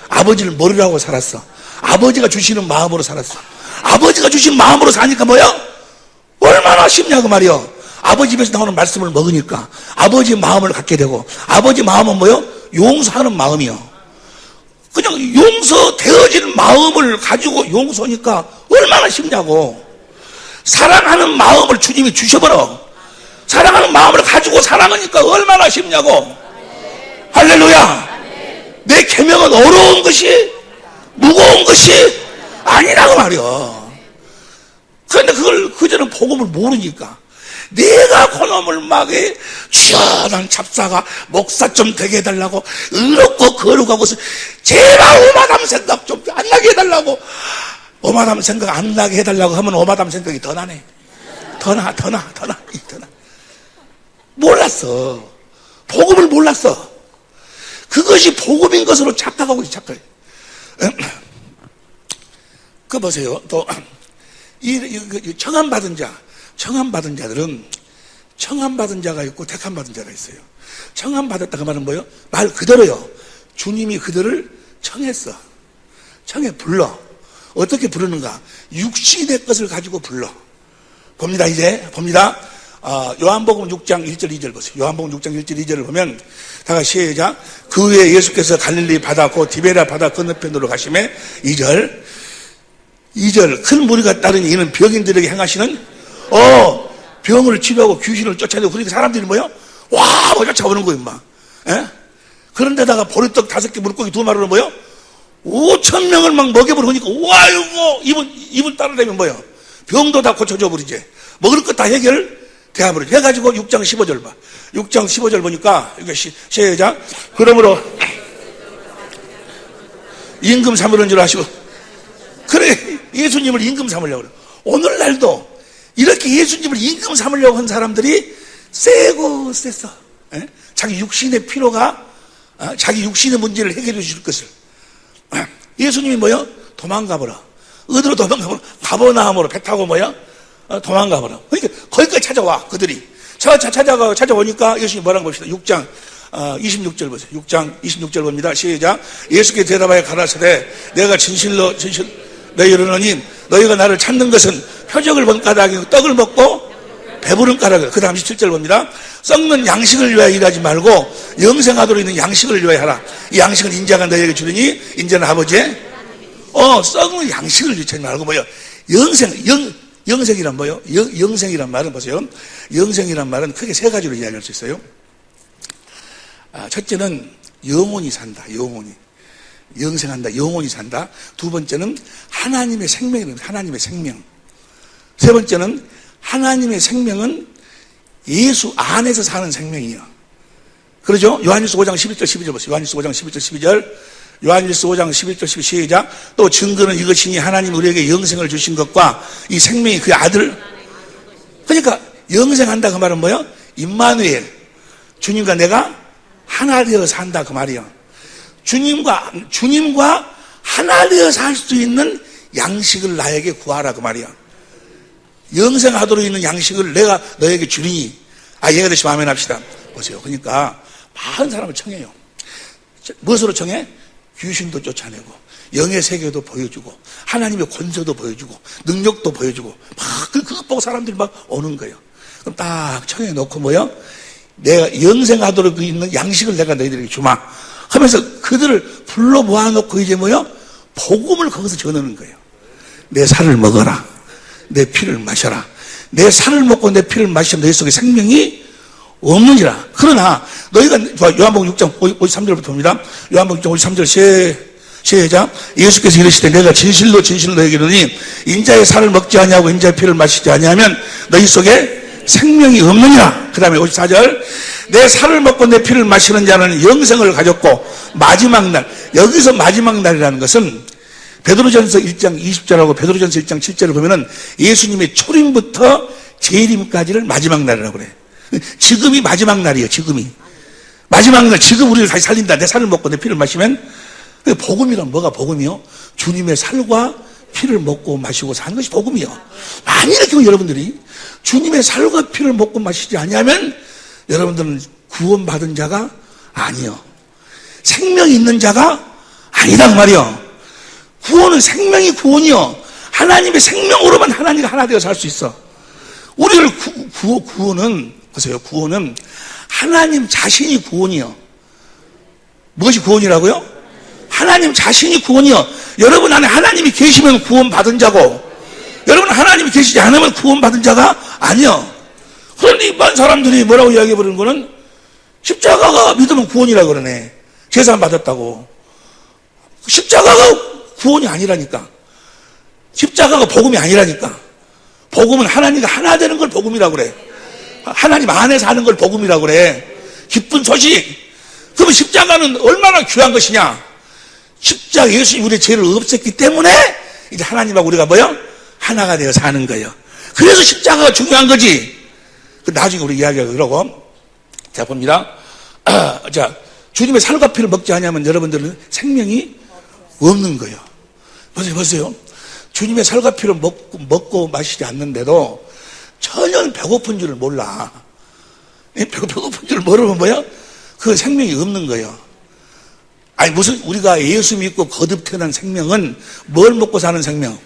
아버지를 모르라고 살았어. 아버지가 주시는 마음으로 살았어. 아버지가 주신 마음으로 사니까 뭐야? 얼마나 쉽냐 그 말이야. 아버지 입에서 나오는 말씀을 먹으니까 아버지의 마음을 갖게 되고, 아버지 마음은 뭐야? 용서하는 마음이야. 그냥 용서되어지는 마음을 가지고 용서하니까 얼마나 쉽냐고. 사랑하는 마음을 주님이 주셔버려. 사랑하는 마음을 가지고 사랑하니까 얼마나 쉽냐고. 할렐루야. 내 계명은 어려운 것이, 무거운 것이 아니라고 말이야. 그런데 그걸 그전에 복음을 모르니까 내가 그놈을 막에 시원한 잡사가 목사 좀 되게 해달라고 의롭고 거룩하고서 제발 오마담 생각 좀 안 나게 해달라고, 오마담 생각 안 나게 해달라고 하면 오마담 생각이 더 나네. 더 나. 몰랐어. 복음을 몰랐어. 그것이 복음인 것으로 착각하고 있어, 착각. 그 보세요. 또 청함받은 자들은 청함받은 자가 있고 택함받은 자가 있어요. 청함받았다 그 말은 뭐예요? 말 그대로요. 주님이 그들을 청했어. 불러. 어떻게 부르는가? 육신의 것을 가지고 불러. 봅니다. 요한복음 6장 1절 2절 보세요. 요한복음 6장 1절 2절을 보면 다 같이 시작. 그 후에 예수께서 갈릴리 바다 곧 디베랴 바다 건너편으로 가시매 2절 큰 무리가 따르니 이는 병인들에게 행하시는 병을 치료하고 귀신을 쫓아내고, 그러니까 사람들이 뭐요? 와, 뭐 쫓아오는 거예요, 막. 예? 그런데다가 보리떡 5개, 물고기 2마리로 뭐요? 5,000명을 막 먹여버리니까, 와, 이거, 이분 따라다니면 뭐요? 병도 다 고쳐줘 버리지. 먹을 것 다 해결돼버리지. 해가지고 6장 15절 봐. 6장 15절 보니까, 이거 시작. 그러므로, 임금 삼으려는 줄 아시고. 그래, 예수님을 임금 삼으려고 그래. 오늘날도 이렇게 예수님을 임금 삼으려고 한 사람들이 세고 셌어. 자기 육신의 피로가, 자기 육신의 문제를 해결해 줄 것을. 예수님이 뭐요? 도망가버려. 어디로 도망가버려? 가버나움으로 배 타고 뭐야? 도망가버려. 그러니까 거기까지 찾아와, 그들이. 찾아오니까 예수님이 뭐라고 봅시다. 6장 26절 보세요. 6장 26절 봅니다. 시작. 예수께 대답하여 가라사대 내가 진실로 너희 이르노니 너희가 나를 찾는 것은 표적을 본 까닭이고 떡을 먹고 배부른 까닭이고. 그 다음 17절 봅니다. 썩는 양식을 위하여 일하지 말고 영생하도록 있는 양식을 위하여 하라. 이 양식은 인자가 너희에게 주리니 인자는 아버지의 썩는 양식을 위하지 말고 뭐요? 영생이란 뭐요? 영생이란 말은 보세요. 영생이란 말은 크게 세 가지로 이야기할 수 있어요. 첫째는 영원히 산다. 영원히. 영생한다. 영원히 산다. 두 번째는 하나님의 생명입니다. 하나님의 생명. 세 번째는 하나님의 생명은 예수 안에서 사는 생명이에요. 그러죠? 요한일서 5장 11절 12절 보세요. 요한일서 5장 11절 12절. 요한일서 5장 11절 12절 시작. 또 증거는 이것이니 하나님 우리에게 영생을 주신 것과 이 생명이 그의 아들. 그러니까 영생한다 그 말은 뭐예요? 임마누엘. 주님과 내가 하나 되어 산다 그 말이에요. 주님과 하나 되어 살 수 있는 양식을 나에게 구하라 그 말이야. 영생하도록 있는 양식을 내가 너에게 주리니. 얘가 되시면 아멘 합시다. 보세요. 그러니까 많은 사람을 청해요. 무엇으로 청해? 귀신도 쫓아내고 영의 세계도 보여주고 하나님의 권세도 보여주고 능력도 보여주고 막 그거 보고 사람들이 막 오는 거예요. 그럼 딱 청해 놓고 뭐요? 내가 영생하도록 있는 양식을 내가 너희들에게 주마 하면서 그들을 불러 모아놓고 이제 뭐요? 복음을 거기서 전하는 거예요. 내 살을 먹어라. 내 피를 마셔라. 내 살을 먹고 내 피를 마시면 너희 속에 생명이 없느니라. 그러나 너희가 요한복음 6장 53절부터 봅니다. 요한복음 6장 53절 시작. 예수께서 이르시되 내가 진실로 너희에게 이르노니 인자의 살을 먹지 아니하고 인자의 피를 마시지 아니하면 너희 속에 생명이 없느니라. 그 다음에 54절 내 살을 먹고 내 피를 마시는 자는 영생을 가졌고 마지막 날. 여기서 마지막 날이라는 것은 베드로전서 1장 20절하고 베드로전서 1장 7절을 보면은 예수님의 초림부터 재림까지를 마지막 날이라고 그래. 지금이 마지막 날이에요. 지금이 마지막 날. 지금 우리를 다시 살린다. 내 살을 먹고 내 피를 마시면. 복음이란 뭐가 복음이요? 주님의 살과 피를 먹고 마시고 사는 것이 복음이요. 만약에 여러분들이 주님의 살과 피를 먹고 마시지 아니하면 여러분들은 구원받은 자가 아니요, 생명이 있는 자가 아니란 말이요. 구원은 생명이 구원이요. 하나님의 생명으로만 하나님과 하나 되어 살 수 있어. 우리를 구원은 보세요. 구원은 하나님 자신이 구원이요. 무엇이 구원이라고요? 하나님 자신이 구원이요. 여러분 안에 하나님이 계시면 구원받은 자고, 여러분 하나님이 계시지 않으면 구원받은 자가 아니요. 그런데 일반 사람들이 뭐라고 이야기해버리는 거는 십자가가 믿으면 구원이라고 그러네. 제사함 받았다고. 십자가가 구원이 아니라니까. 십자가가 복음이 아니라니까. 복음은 하나님과 하나 되는 걸 복음이라고 그래. 하나님 안에 사는 걸 복음이라고 그래. 기쁜 소식. 그러면 십자가는 얼마나 귀한 것이냐? 십자가 예수님이 우리의 죄를 없앴기 때문에 이제 하나님하고 우리가 뭐요? 하나가 되어 사는 거예요. 그래서 십자가가 중요한 거지. 나중에 우리 이야기하고 그러고. 자, 봅니다. 자, 주님의 살과 피를 먹지 않으면 여러분들은 생명이 없는 거예요. 보세요. 주님의 살과 피를 먹고 마시지 않는데도 전혀 배고픈 줄을 몰라. 배고픈 줄을 모르면 뭐야? 그 생명이 없는 거예요. 무슨 우리가 예수 믿고 거듭 태어난 생명은 뭘 먹고 사는 생명?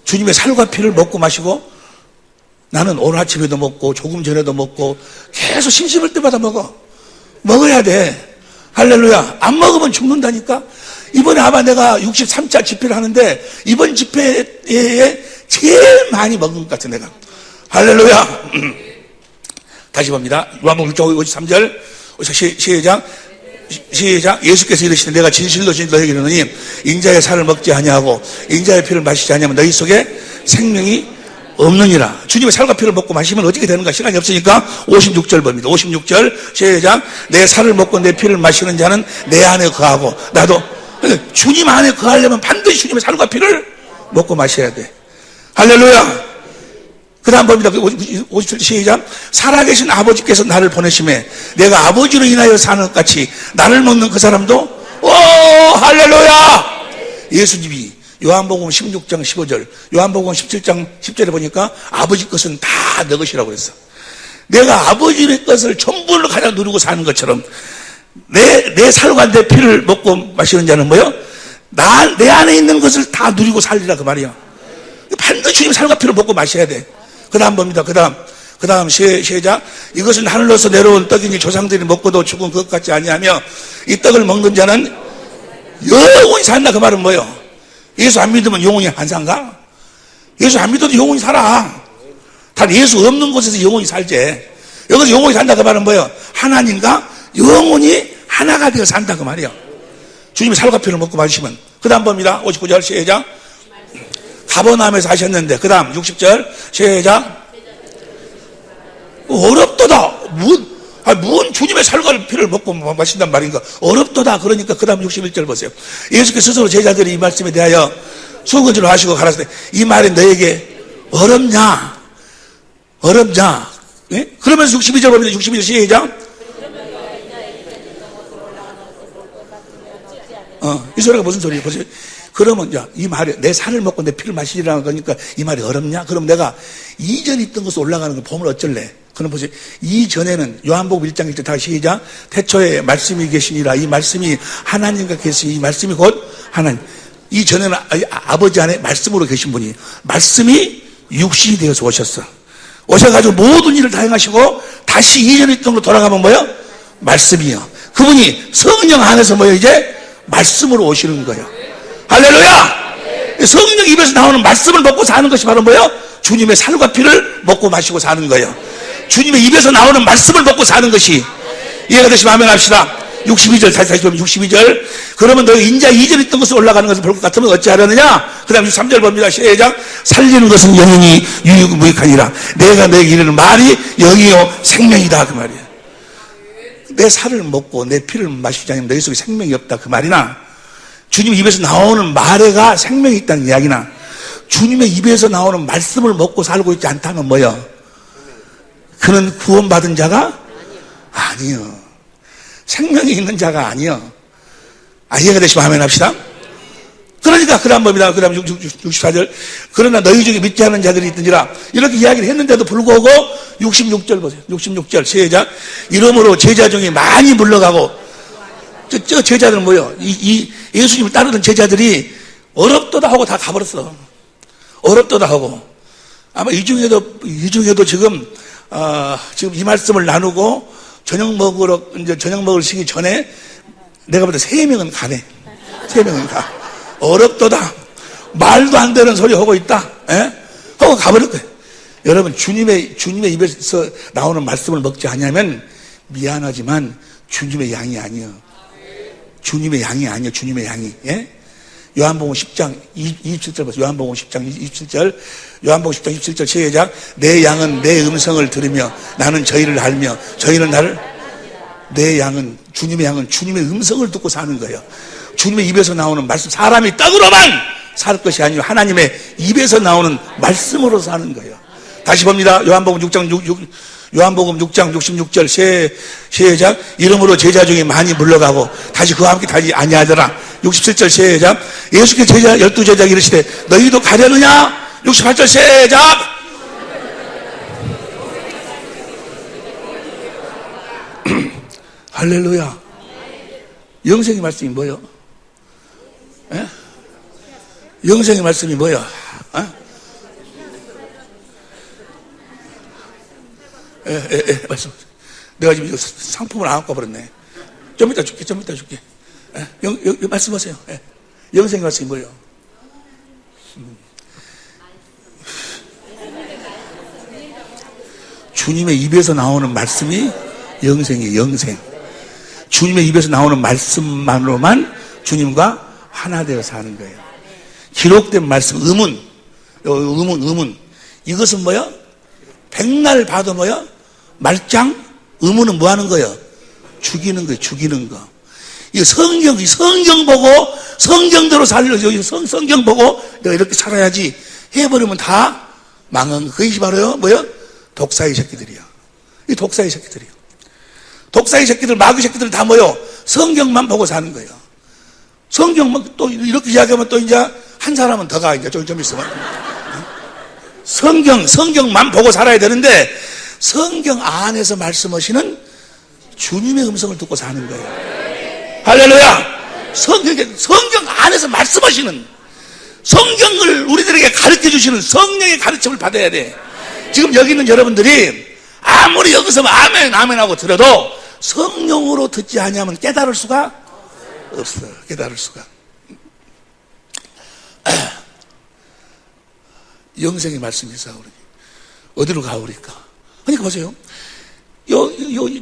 주님의 살과 피를 먹고 마시고, 나는 오늘 아침에도 먹고 조금 전에도 먹고 계속 심심할 때마다 먹어야 돼. 할렐루야. 안 먹으면 죽는다니까. 이번에 아마 내가 63차 집회를 하는데 이번 집회에 제일 많이 먹은 것 같아 내가. 할렐루야. 다시 봅니다. 요한복음 6장 53절. 시작. 예수께서 이르시되 내가 진실로 너희에게 이르노니 인자의 살을 먹지 아니하고 인자의 피를 마시지 아니하면 너희 속에 생명이 없느니라. 주님의 살과 피를 먹고 마시면 어떻게 되는가? 시간이 없으니까 56절 봅니다. 56절 시작. 내 살을 먹고 내 피를 마시는 자는 내 안에 거하고 나도. 주님 안에 거하려면 반드시 주님의 살과 피를 먹고 마셔야 돼. 할렐루야. 그 다음 봅니다. 57절 시작. 살아계신 아버지께서 나를 보내심에 내가 아버지로 인하여 사는 것 같이 나를 먹는 그 사람도 할렐루야. 예수님이 요한복음 16장 15절, 요한복음 17장 10절에 보니까 아버지 것은 다 내 것이라고 그랬어. 내가 아버지의 것을 전부를 가장 누리고 사는 것처럼 내 살과 내 피를 먹고 마시는 자는 뭐요? 내 안에 있는 것을 다 누리고 살리라 그 말이야. 반드시 주님 살과 피를 먹고 마셔야 돼. 그 다음 봅니다. 그 다음 시작. 이것은 하늘로서 내려온 떡이니 조상들이 먹고도 죽은 것 같지 아니하며 이 떡을 먹는 자는 영원히 산다. 그 말은 뭐예요? 예수 안 믿으면 영원히 안 산가? 예수 안 믿어도 영원히 살아. 단 예수 없는 곳에서 영원히 살지. 여기서 영원히 산다. 그 말은 뭐예요? 하나님과 영원히 하나가 되어 산다. 그 말이에요. 주님이 살과 피를 먹고 마시면. 그 다음 봅니다. 59절 시작. 가버나움에서 하셨는데 그 다음 60절 시작. 어렵도다. 뭔 주님의 살과 피를 먹고 마신단 말인가? 어렵도다. 그러니까 그 다음 61절 보세요. 예수께서 스스로 제자들이 이 말씀에 대하여 수건질로 하시고 가라사대 이 말이 너에게 어렵냐? 예? 그러면서 62절 봅니다. 62절 시작. 이 소리가 무슨 소리예요? 보세요. 그러면 이 말이 내 살을 먹고 내 피를 마시라는 거니까 이 말이 어렵냐? 그럼 내가 이전에 있던 것을 올라가는 걸 보면 어쩔래? 그럼 보세요. 이전에는 요한복음 1장 1절 다시 시작. 태초에 말씀이 계시니라. 이 말씀이 하나님과 계시니 이 말씀이 곧 하나님. 이전에는 아버지 안에 말씀으로 계신 분이 말씀이 육신이 되어서 오셨어. 오셔가지고 모든 일을 다 행하시고 다시 이전에 있던 걸로 돌아가면 뭐예요? 말씀이요. 그분이 성령 안에서 뭐예요? 이제 말씀으로 오시는 거예요. 할렐루야! 성령 입에서 나오는 말씀을 먹고 사는 것이 바로 뭐예요? 주님의 살과 피를 먹고 마시고 사는 거예요. 주님의 입에서 나오는 말씀을 먹고 사는 것이 이해가 되시면 아멘 합시다. 62절 다시 보면 62절. 그러면 너희 인자 이전에 있던 것을 올라가는 것을 볼 것 같으면 어찌하려느냐? 그 다음 63절 봅니다. 시작. 살리는 것은 영이니 유익무익하니라. 내가 너에게 이르는 말이 영이요 생명이다. 그 말이야. 내 살을 먹고 내 피를 마시지 않으면 너희 속에 생명이 없다. 그 말이나 주님 입에서 나오는 말에가 생명이 있다는 이야기나 주님의 입에서 나오는 말씀을 먹고 살고 있지 않다면 뭐요? 그는 구원받은 자가 아니요. 생명이 있는 자가 아니요. 이해가 되시면 아멘 합시다. 그러니까 그 다음 봅니다. 그 다음 64절. 그러나 너희 중에 믿지 않는 자들이 있든지라 이렇게 이야기를 했는데도 불구하고 66절 보세요. 66절 시작. 이러므로 제자 중에 많이 물러가고 저 제자들은 뭐예요? 예수님을 따르는 제자들이 어렵도다 하고 다 가버렸어. 어렵도다 하고 아마 이 중에도 지금 이 말씀을 나누고 저녁 먹을 시기 전에 내가 볼 때 3명은 가네. 3명은 가. 어렵도다. 말도 안 되는 소리 하고 있다. 예? 하고 가버릴 거예요. 여러분, 주님의 입에서 나오는 말씀을 먹지 않으면 미안하지만 주님의 양이 아니요. 주님의 양이 아니요. 주님의 양이. 예? 요한복음 10장 27절 보세요. 요한복음 10장 27절. 요한복음 10장 27절 시작. 내 양은 내 음성을 들으며 나는 저희를 알며 저희는 나를. 내 양은 주님의 음성을 듣고 사는 거예요. 주님의 입에서 나오는 말씀. 사람이 떡으로만 살 것이 아니고 하나님의 입에서 나오는 말씀으로 사는 거예요. 다시 봅니다. 요한복음 6장 66절 시작. 이러므로 제자 중에 많이 물러가고 다시 그와 함께 다시 아니하더라. 67절 시작. 예수께서 12제자에게 이르시되 너희도 가려느냐? 68절 시작. 할렐루야. 영생의 말씀이 뭐예요? 예? 영생의 말씀이 뭐예요? 말씀. 내가 지금 이거 상품을 안 갖고 버렸네. 좀 이따 줄게. 말씀하세요. 영생의 말씀이 뭐예요? 주님의 입에서 나오는 말씀이 영생이에요. 영생. 주님의 입에서 나오는 말씀만으로만 주님과 하나 되어 사는 거예요. 기록된 말씀, 의문. 이것은 뭐야? 백날 봐도 뭐야? 말짱? 의문은 뭐 하는 거예요? 죽이는 거예요. 죽이는 거. 이 성경 보고 성경대로 성경 보고 내가 이렇게 살아야지 해버리면 다 망한 거. 그것이 바로요 뭐요? 독사의 새끼들이요. 이 독사의 새끼들이요. 독사의 새끼들, 마귀 새끼들 다 뭐요? 성경만 보고 사는 거예요. 성경만 또 이렇게 이야기하면 또 이제 한 사람은 더 가. 이제 좀 있으면 성경만 보고 살아야 되는데 성경 안에서 말씀하시는 주님의 음성을 듣고 사는 거예요. 할렐루야! 성경 안에서 말씀하시는 성경을 우리들에게 가르쳐 주시는 성령의 가르침을 받아야 돼. 지금 여기 있는 여러분들이 아무리 여기서 아멘 하고 들어도 성령으로 듣지 아니하면 깨달을 수가 없어. 깨달을 수가. 영생의 말씀이 있어. 어디로 가오리까? 그러니까 보세요.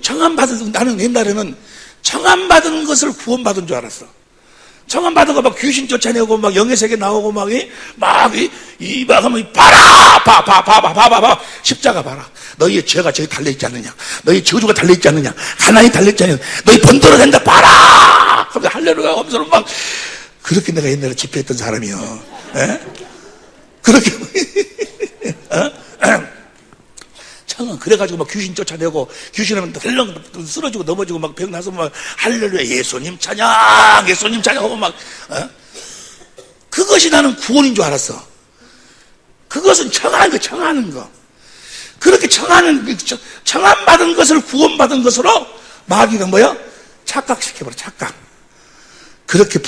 청함받은, 나는 옛날에는 청함받은 것을 구원받은 줄 알았어. 청함받은 거 막 귀신 쫓아내고 막 영의 세계 나오고 막 하면 봐라! 십자가 봐라. 너희의 죄가 저기 달려있지 않느냐? 너희 저주가 달려있지 않느냐? 가난이 달려있지 않느냐? 너희 번도로 된다 봐라! 할렐루야 하면서 막 그렇게 내가 옛날에 집회했던 사람이요. 에? 그렇게 청은 그래가지고 막 귀신 쫓아내고 귀신하면 덜렁 쓰러지고 넘어지고 막 병 나서 막 할렐루야 예수님 찬양 하고 막 그것이 나는 구원인 줄 알았어. 그것은 청하는 거. 그렇게 청함 받은 것을 구원받은 것으로 마귀가 뭐야? 착각시켜버려. 착각. 그렇게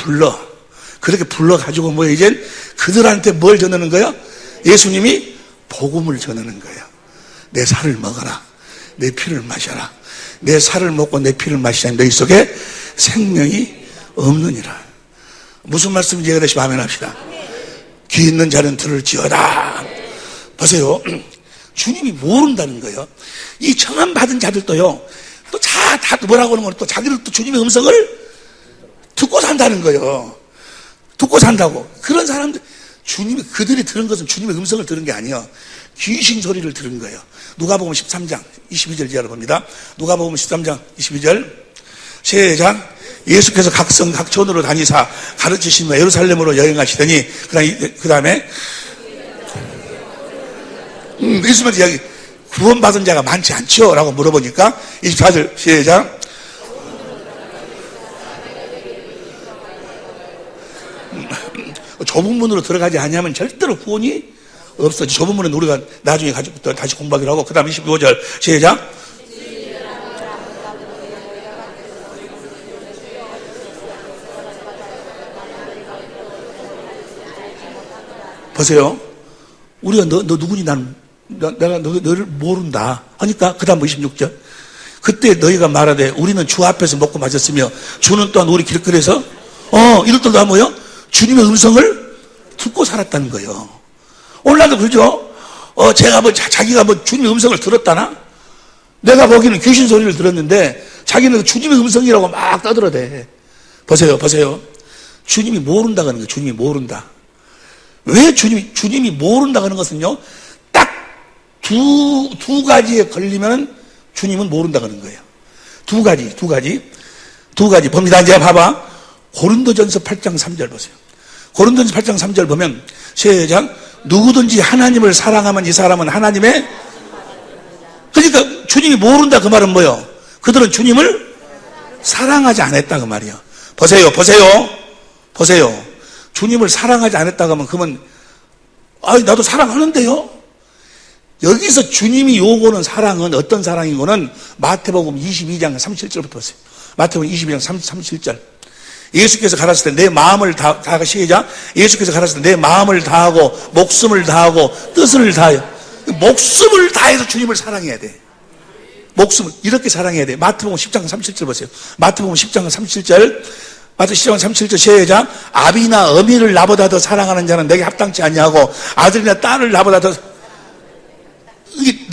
불러가지고 뭐야? 이젠 그들한테 뭘 전하는 거야? 예수님이 복음을 전하는 거야. 내 살을 먹어라. 내 피를 마셔라. 내 살을 먹고 내 피를 마시자니 너희 속에 생명이 없느니라. 무슨 말씀인지 이해가 되시면 아멘 합시다. 귀 있는 자는 들을지어다. 보세요. 주님이 모른다는 거예요. 이 청함 받은 자들도요, 또 다 뭐라고 하는 거는 또 자기들 또 주님의 음성을 듣고 산다는 거예요. 듣고 산다고. 그런 사람들, 그들이 들은 것은 주님의 음성을 들은 게 아니에요. 귀신 소리를 들은 거예요. 누가복음 13장 22절 이하로 봅니다. 누가복음 13장 22절 시작. 예수께서 각성 각촌으로 다니사 가르치시며 예루살렘으로 여행하시더니 그 다음에 예수님한테 이야기 구원받은 자가 많지 않죠? 라고 물어보니까 24절 시작. 좁은 문으로 들어가지 않으면 절대로 구원이 없어. 좁은 문은 우리가 나중에 가지고 다시 공부하기로 하고, 그 다음 25절 시작. 보세요. 우리가 너 누구니? 내가 너를 모른다 하니까 그 다음 26절. 그때 너희가 말하되 우리는 주 앞에서 먹고 마셨으며 주는 또한 우리 길거리에서 이것들도 다 뭐요? 주님의 음성을 듣고 살았다는 거예요. 오늘날도 그러죠? 제가 자기가 주님의 음성을 들었다나? 내가 보기에는 귀신 소리를 들었는데 자기는 주님의 음성이라고 막 떠들어대. 보세요. 주님이 모른다고 하는 거예요. 주님이 모른다. 왜 주님이 모른다고 하는 것은요, 딱 두 가지에 걸리면 주님은 모른다고 하는 거예요. 두 가지 봅니다. 이제 봐봐. 고린도전서 8장 3절 보세요. 고린도전서 8장 3절 보면 시작. 누구든지 하나님을 사랑하면 이 사람은 하나님의, 그러니까 주님이 모른다 그 말은 뭐예요? 그들은 주님을 사랑하지 않았다 그 말이에요. 보세요. 주님을 사랑하지 않았다고 하면 그러면 나도 사랑하는데요. 여기서 주님이 요구하는 사랑은 어떤 사랑인 거는 마태복음 22장 37절부터 보세요. 마태복음 22장 37절. 예수께서 가라사대 내 마음을 다하고 시작. 예수께서 가라사대 내 마음을 다하고 목숨을 다하고 뜻을 다하여. 목숨을 다해서 주님을 사랑해야 돼. 목숨을 이렇게 사랑해야 돼. 마태복음 10장 37절 보세요. 마태복음 10장 37절. 마태복음 10장 37절 시작. 아비나 어미를 나보다 더 사랑하는 자는 내게 합당치 아니하고 아들이나 딸을 나보다 더, 이게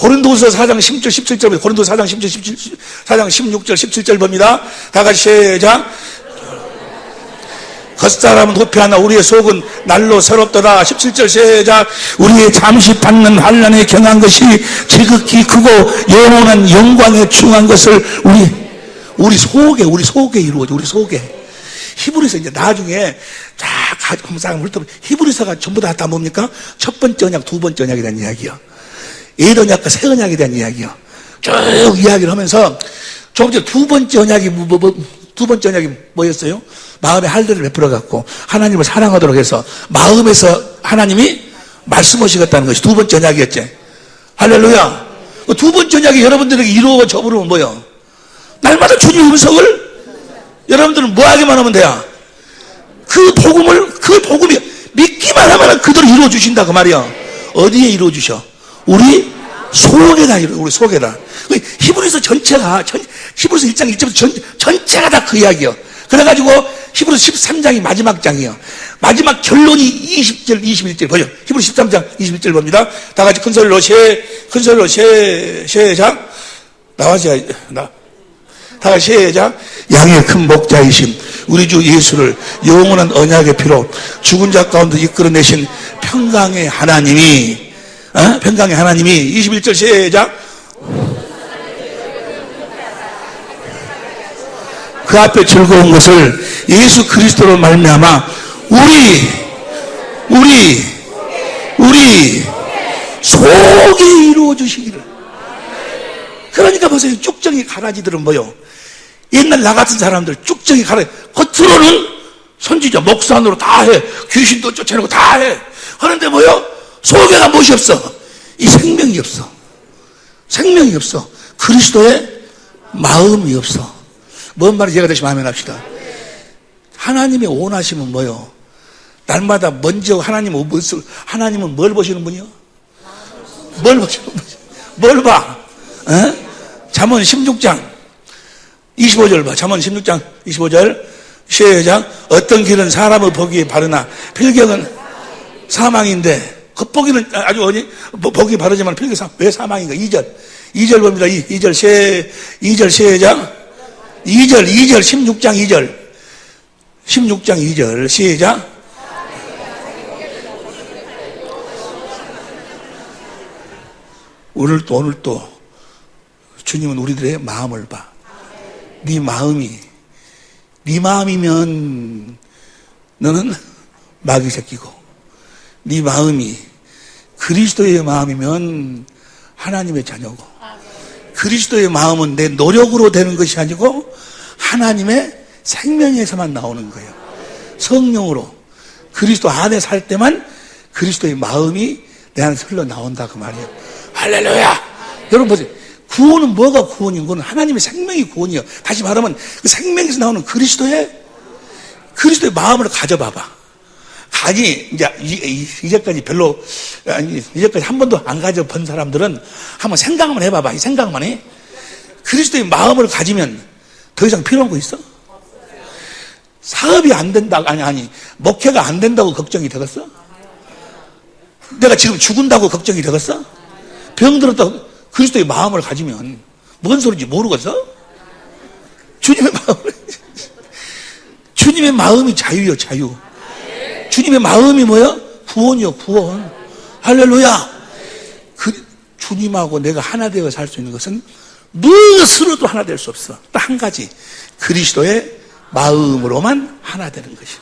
고린도후서 4장 10절 17절 고린도서 4장 10절 17 4장 16절 17절 봅니다. 다 같이 시작. 겉사람은 도피하나 우리의 속은 날로 새롭더라. 17절 시작. 우리의 잠시 받는 환난에 경한 것이 지극히 크고 영원한 영광에 충한 것을 우리 속에 이루어져. 우리 속에. 히브리서 이제 나중에 쫙 한번 훑어보면 히브리서가 전부 다 뭡니까? 첫 번째 언약, 두 번째 언약에 대한 이야기요. 옛 언약과 새 언약에 대한 이야기요. 쭉 이야기를 하면서 조금 전에 두 번째 언약이 두 번째 언약이 뭐였어요? 마음의 할례를 베풀어 갖고 하나님을 사랑하도록 해서 마음에서 하나님이 말씀하시겠다는 것이 두 번째 언약이었지. 할렐루야. 두 번째 언약이 여러분들에게 이루어져 버리면 뭐요? 날마다 주님 음성을 여러분들은 뭐 하기만 하면 돼요? 그 복음이 믿기만 하면 그대로 이루어 주신다 그 말이야. 어디에 이루어 주셔? 우리 속에다 우리 속에다. 히브리서 전체가 히브리서 1장 1절부터 전체가 다 그 이야기요. 그래가지고 히브리서 13장이 마지막 장이요. 마지막 결론이 20절 21절 보죠. 히브리서 13장 21절 봅니다. 다 같이 큰 소리로 시작. 다 같이 시작. 양의 큰 목자이신 우리 주 예수를 영원한 언약의 피로 죽은 자 가운데 이끌어내신 평강의 하나님이 21절 시작. 그 앞에 즐거운 것을 예수 그리스도로 말미암아 우리 속에 이루어 주시기를. 그러니까 보세요. 쭉정이 가라지들은 뭐요? 옛날 나 같은 사람들 쭉정이 가라지. 겉으로는 선지자 목사으로 다 해. 귀신도 쫓아내고 다 해. 하는데 뭐요? 속에가 무엇이 없어? 이 생명이 없어. 생명이 없어. 그리스도의 마음이 없어. 뭔 말인지 제가 다시 마음에 납시다. 하나님의 원하심은 뭐요? 날마다 먼저 하나님은 뭘 보시는 분이요? 뭘 보시는 분이요? 뭘 봐? 잠언 16장 25절 봐. 잠언 16장 25절 시작. 어떤 길은 사람의 보기에 바르나 필경은 사망인데 겉보기는 아주 보기 바르지만 필경 왜 사망인가? 2절 봅니다. 2절 시작. 2절 16장 2절 시작. 오늘도 주님은 우리들의 마음을 봐. 네 마음이면 너는 마귀 새끼고, 네 마음이 그리스도의 마음이면 하나님의 자녀고, 그리스도의 마음은 내 노력으로 되는 것이 아니고 하나님의 생명에서만 나오는 거예요. 성령으로 그리스도 안에 살 때만 그리스도의 마음이 내 안에서 흘러나온다 그 말이에요. 할렐루야. 여러분 보세요. 구원은 뭐가 구원인 거는 하나님의 생명이 구원이에요. 다시 말하면 그 생명에서 나오는 그리스도의 마음을 가져봐봐. 이제까지 한 번도 안 가져본 사람들은 한번 생각만 해봐봐. 이 생각만 해. 그리스도의 마음을 가지면 더 이상 필요한 거 있어? 사업이 안 된다고, 목회가 안 된다고 걱정이 되겠어? 내가 지금 죽은다고 걱정이 되겠어? 병 들었다고 그리스도의 마음을 가지면 뭔 소리인지 모르겠어? 주님의 마음이 자유요, 자유. 주님의 마음이 뭐야? 구원이요, 구원. 할렐루야. 주님하고 내가 하나 되어 살 수 있는 것은 무엇으로도 하나 될 수 없어. 딱 한 가지. 그리스도의 마음으로만 하나 되는 것이야.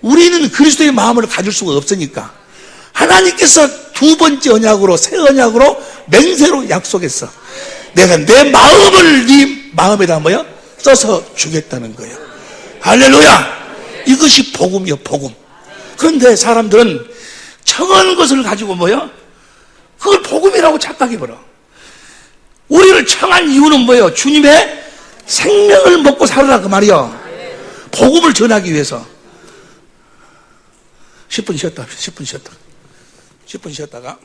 우리는 그리스도의 마음을 가질 수가 없으니까 하나님께서 두 번째 언약으로, 새 언약으로 맹세로 약속했어. 내가 내 마음을 네 마음에다 뭐야? 써서 주겠다는 거예요. 할렐루야. 이것이 복음이요, 복음. 그런데 사람들은 청한 것을 가지고 뭐야? 그걸 복음이라고 착각해버려. 우리를 청한 이유는 뭐예요? 주님의 생명을 먹고 살아라 그 말이요. 복음을 전하기 위해서. 10분 쉬었다가